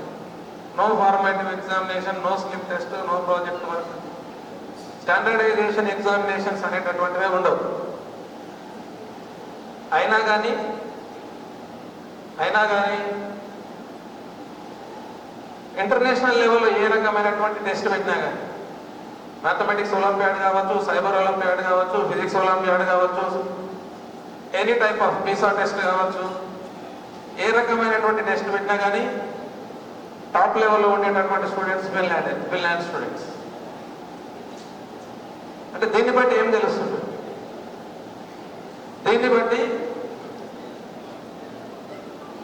no formative examination, no slip test, no project work. Standardisation examinations అనేటటువంటివే ఉండవు. అయినా కానీ ఇంటర్నేషనల్ లెవెల్లో ఏ రకమైనటువంటి టెస్ట్ పెట్టినా కానీ, మ్యాథమెటిక్స్ ఒలింపియాడ్ కావచ్చు, సైబర్ ఒలింపియాడ్ కావచ్చు, ఫిజిక్స్ ఒలింపియాడ్ కావచ్చు, any type of Pisa test కావచ్చు, ఏ రకమైనటువంటి టెస్ట్ పెట్టినా కానీ టాప్ లెవెల్లో ఉండేటటువంటి స్టూడెంట్స్ ఫిన్లాండ్ స్టూడెంట్స్. అంటే దీన్ని బట్టి ఏం తెలుస్తుంది? దీన్ని బట్టి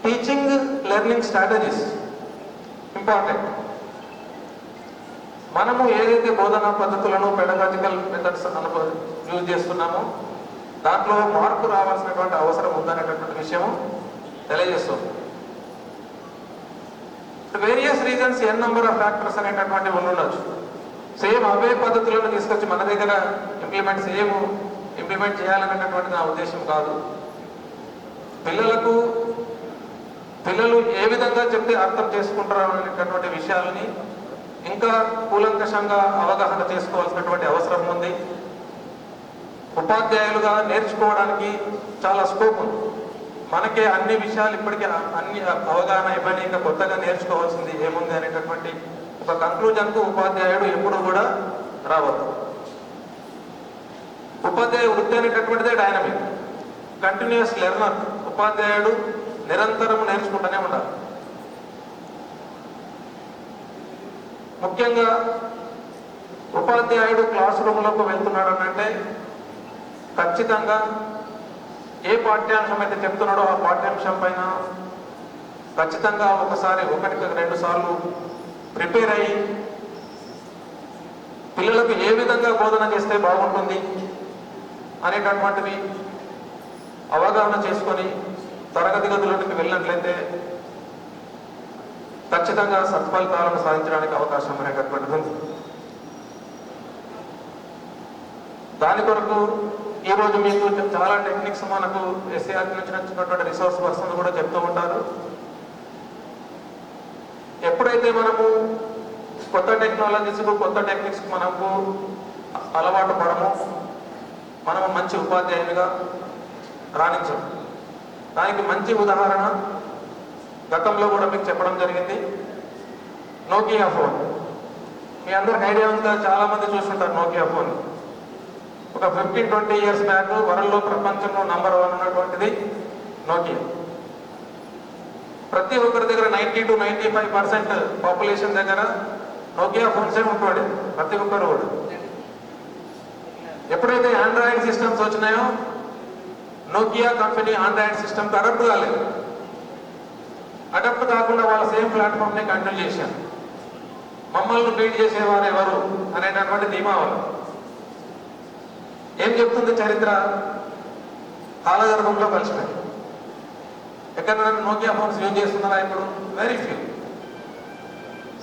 టీచింగ్ లెర్నింగ్ స్ట్రాటజీస్ ఇంపార్టెంట్. మనము ఏదైతే బోధనా పద్ధతులను, పెడగాజికల్ మెథడ్స్ యూజ్ చేస్తున్నామో దాంట్లో మార్పు రావాల్సినటువంటి అవసరం ఉందనేటటువంటి విషయము తెలియజేస్తుంది. Various reasons, n number of factors అనేటటువంటి ఉండొచ్చు. సేమ్ అవే పద్ధతులను తీసుకొచ్చి మన దగ్గర ఇంప్లిమెంట్ చేయాలనేటటువంటి నా ఉద్దేశం కాదు. పిల్లలు ఏ విధంగా చెప్తే అర్థం చేసుకుంటారు అనేటటువంటి విషయాలని ఇంకా కూలంకషంగా అవగాహన చేసుకోవాల్సినటువంటి అవసరం ఉంది. ఉపాధ్యాయులుగా నేర్చుకోవడానికి చాలా స్కోప్ ఉంది. మనకే అన్ని విషయాలు ఇప్పటికీ అన్ని అవగాహన అయిపోయినాయి, ఇంకా కొత్తగా నేర్చుకోవాల్సింది ఏముంది అనేటటువంటి ఒక కంక్లూజన్కు ఉపాధ్యాయుడు ఎప్పుడు కూడా రావద్దు. ఉపాధ్యాయ వృత్తి అనేటటువంటిదే డైనమిక్, కంటిన్యూస్ లెర్నర్. ఉపాధ్యాయుడు నిరంతరం నేర్చుకుంటూనే ఉండాలి. ముఖ్యంగా ఉపాధ్యాయుడు క్లాస్ రూమ్లోకి వెళ్తున్నాడు అంటే ఖచ్చితంగా ఏ పాఠ్యాంశం అయితే చెప్తున్నాడో ఆ పాఠ్యాంశం పైన ఖచ్చితంగా ఒకటికి 2 సార్లు ప్రిపేర్ అయ్యి పిల్లలకు ఏ విధంగా బోధన చేస్తే బాగుంటుంది అనేటటువంటివి అవగాహన చేసుకొని తరగతి గదులకు వెళ్ళినట్లయితే ఖచ్చితంగా సత్ఫలితాలను సాధించడానికి అవకాశం అనేటటువంటిది ఉంది. దాని కొరకు ఈరోజు మీకు చాలా టెక్నిక్స్ మనకు ఎస్ఏఆర్ నుంచి వచ్చినటువంటి రిసోర్స్ పర్సన్ కూడా చెప్తూ ఉంటారు. ఎప్పుడైతే మనము కొత్త టెక్నాలజీస్కు, కొత్త టెక్నిక్స్కు మనకు అలవాటు పడము, మనము మంచి ఉపాధ్యాయునిగా రాణించము. దానికి మంచి ఉదాహరణ గతంలో కూడా మీకు చెప్పడం జరిగింది, నోకియా ఫోన్. మీ అందరికి ఐడియా ఉందా? చాలా మంది చూస్తుంటారు నోకియా ఫోన్. ఒక 15-20 years బ్యాక్ వరల్డ్లో, ప్రపంచంలో నంబర్ 1 ఉన్నటువంటిది నోకియా. ప్రతి ఒక్కరి దగ్గర 90 to 95% పాపులేషన్ దగ్గర నోకియా ఫోన్సే ఉంటుండే, ప్రతి ఒక్కరు కూడా. ఎప్పుడైతే ఆండ్రాయిడ్ సిస్టమ్స్ వచ్చినాయో నోకియా కంపెనీ ఆండ్రాయిడ్ సిస్టమ్కి అడాప్ట్ కాలేదు. అడాప్ట్ కాకుండా వాళ్ళ సేమ్ ప్లాట్ఫామ్ని కంటిన్యూ చేశారు. మమ్మల్ని బీట్ చేసేవారు ఎవరు అనేటటువంటి ధీమా వాళ్ళు. ఏం చెప్తుంది చరిత్ర? కాలగర్భంలో కలిసిపోయింది. ఎక్కడైనా నోకియా ఫోన్స్ యూజ్ చేస్తున్నారా ఇప్పుడు? Very few.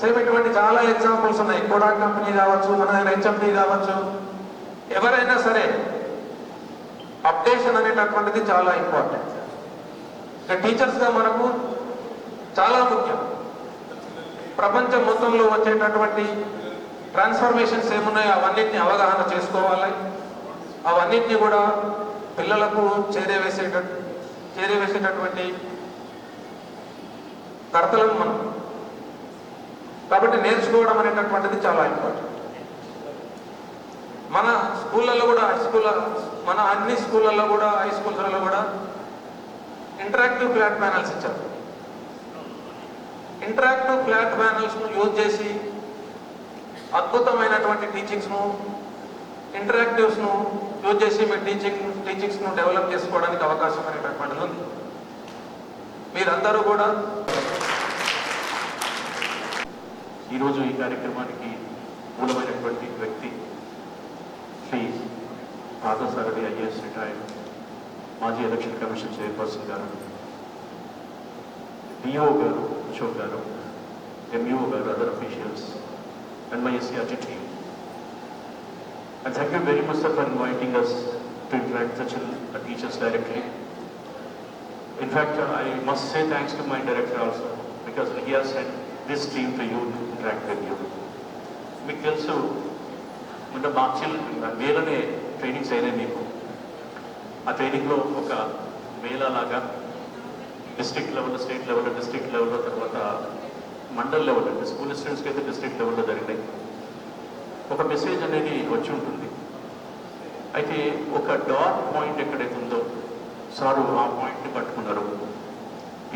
సేమ్ ఇటువంటి చాలా ఎగ్జాంపుల్స్ ఉన్నాయి. కోడాక్ కంపెనీ కావచ్చు, మన దగ్గర హెచ్ఎండి కావచ్చు. ఎవరైనా సరే అప్డేషన్ అనేటటువంటిది చాలా ఇంపార్టెంట్. ఇక టీచర్స్గా మనకు చాలా ముఖ్యం. ప్రపంచం మొత్తంలో వచ్చేటటువంటి ట్రాన్స్ఫర్మేషన్స్ ఏమున్నాయో అవన్నిటిని అవగాహన చేసుకోవాలి. అవన్నిటిని కూడా పిల్లలకు చేరవేసేటటువంటి కర్తలను మనం కాబట్టి నేర్చుకోవడం అనేటటువంటిది చాలా ఇంపార్టెంట్. మన స్కూళ్ళల్లో కూడా మన అన్ని స్కూళ్ళల్లో కూడా హై స్కూల్స్లలో కూడా ఇంటరాక్టివ్ ఫ్లాట్ ప్యానల్స్ ఇచ్చారు. ఇంటరాక్టివ్ ఫ్లాట్ ప్యానల్స్ను యూజ్ చేసి అద్భుతమైనటువంటి టీచింగ్స్ను ఇంటరాక్టివ్స్ను యూజ్ చేసి మీ టీచింగ్స్ను డెవలప్ చేసుకోవడానికి అవకాశం అనేటటువంటిది ఉంది. మీరందరూ కూడా ఈరోజు ఈ కార్యక్రమానికి మూలమైనటువంటి వ్యక్తి శ్రీ పార్థసారథి ఐఏఎస్ రిటైర్డ్ మాజీ ఎలక్షన్ కమిషన్ చైర్పర్సన్ గారు, డిఓ గారు, అశోక్ గారు, ఎంఈఓ గారు, other officials and my SCRT team. And thank you very much, sir, for inviting us to interact with the teachers directly. In fact, I must say thanks to my director also, because he has sent this team to you to interact with you. మీకు తెలుసు, ముందు మార్చిల్ మేలనే ట్రైనింగ్స్ అయినాయి మీకు. ఆ ట్రైనింగ్లో ఒక మేళా లాగా డిస్ట్రిక్ట్ లెవెల్లో, స్టేట్ లెవెల్లో, డిస్ట్రిక్ట్ లెవెల్లో, తర్వాత మండల్ లెవెల్ అంటే స్కూల్ స్టూడెంట్స్కి అయితే డిస్ట్రిక్ట్ లెవెల్లో జరిగినాయి. ఒక మెసేజ్ అనేది వచ్చి ఉంటుంది. అయితే ఒక డాట్ పాయింట్ ఎక్కడైతే ఉందో సారు ఆ పాయింట్ని పట్టుకున్నారు.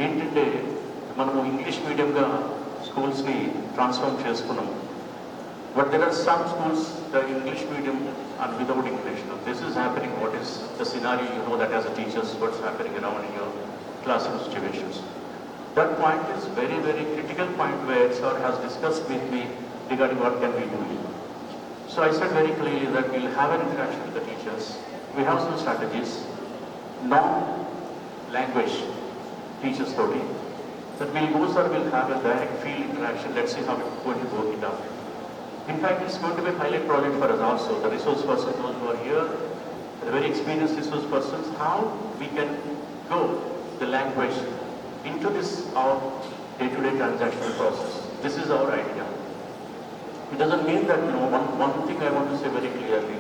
ఏంటంటే మనము ఇంగ్లీష్ మీడియంగా స్కూల్స్ని ట్రాన్స్ఫార్మ్ చేసుకున్నాము. But there are some schools the English medium and without English. This is happening. What is the scenario, you know that as a teachers what's happening around in your class room situations. That point is very, very critical point where sir has discussed with me regarding what can we do. So I said very clearly that we'll have an interaction with the teachers. We have some strategies. Non-language teachers story. That we'll go, sir, we'll have a direct field interaction. Let's see how we're going to work it out. In fact, it's going to be a pilot project for us also. The resource persons, those who are here, the very experienced resource persons, how we can go the language into this our day-to-day transactional process. This is our idea. It doesn't mean that, one thing I want to say very clearly,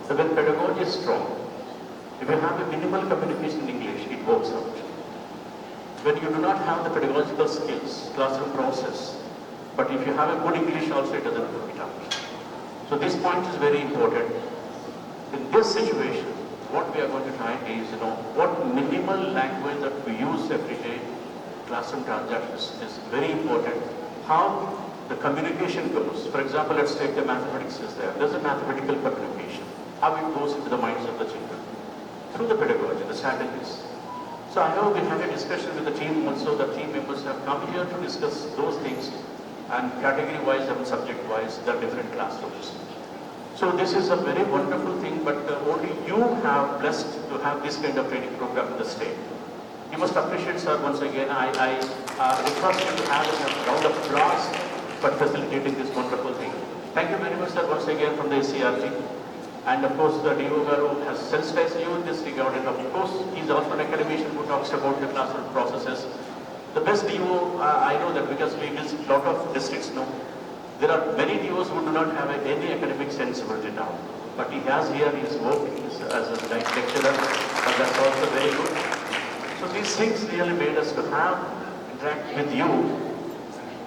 that when pedagogy is strong, if you have a minimal communication in English, it works out. When you do not have the pedagogical skills, classroom process, but if you have a good English also, it doesn't work it out. So this point is very important. In this situation, what we are going to try is, what minimal language that we use every day, classroom transactions, is very important. How the communication goes. For example, let's take the mathematics is there. There's a mathematical communication. How it goes into the minds of the children. Through the pedagogy, the strategies. So I know we had a discussion with the team also. The team members have come here to discuss those things, and category-wise and subject-wise, the different classrooms. So this is a very wonderful thing, but only you have blessed to have this kind of training program in the state. You must appreciate, sir, once again. I request you to have a round of applause for facilitating this wonderful thing. Thank you very much, sir, once again from the SCRT. And of course, the DO Garu has sensitized you in this regard. And of course, he's also an academician who talks about the classroom processes. The best DO, I know that because we visit a lot of districts now. There are many DOs who do not have any academic sensibility now. But he has here his work as a lecturer, and that's also very good. So these things really made us to have interact with you.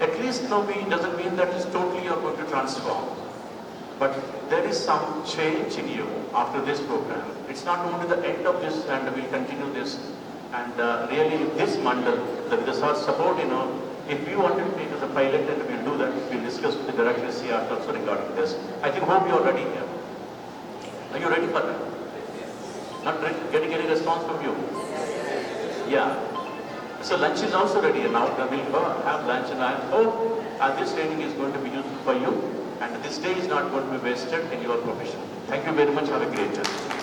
At least doesn't mean that it's totally you're going to transform. But there is some change in you after this program. It's not only the end of this, and we'll continue this. And really, this mandal, with the support, if you want to take as a pilot, and we'll do that. We'll discuss with the director CR also regarding this. I think hope you are ready here. Are you ready for that? Not ready? Getting any response from you? Yeah. So lunch is also ready now. We'll go have lunch, and I hope this training is going to be useful for you, and this day is not going to be wasted in your profession. Thank you very much. Have a great day.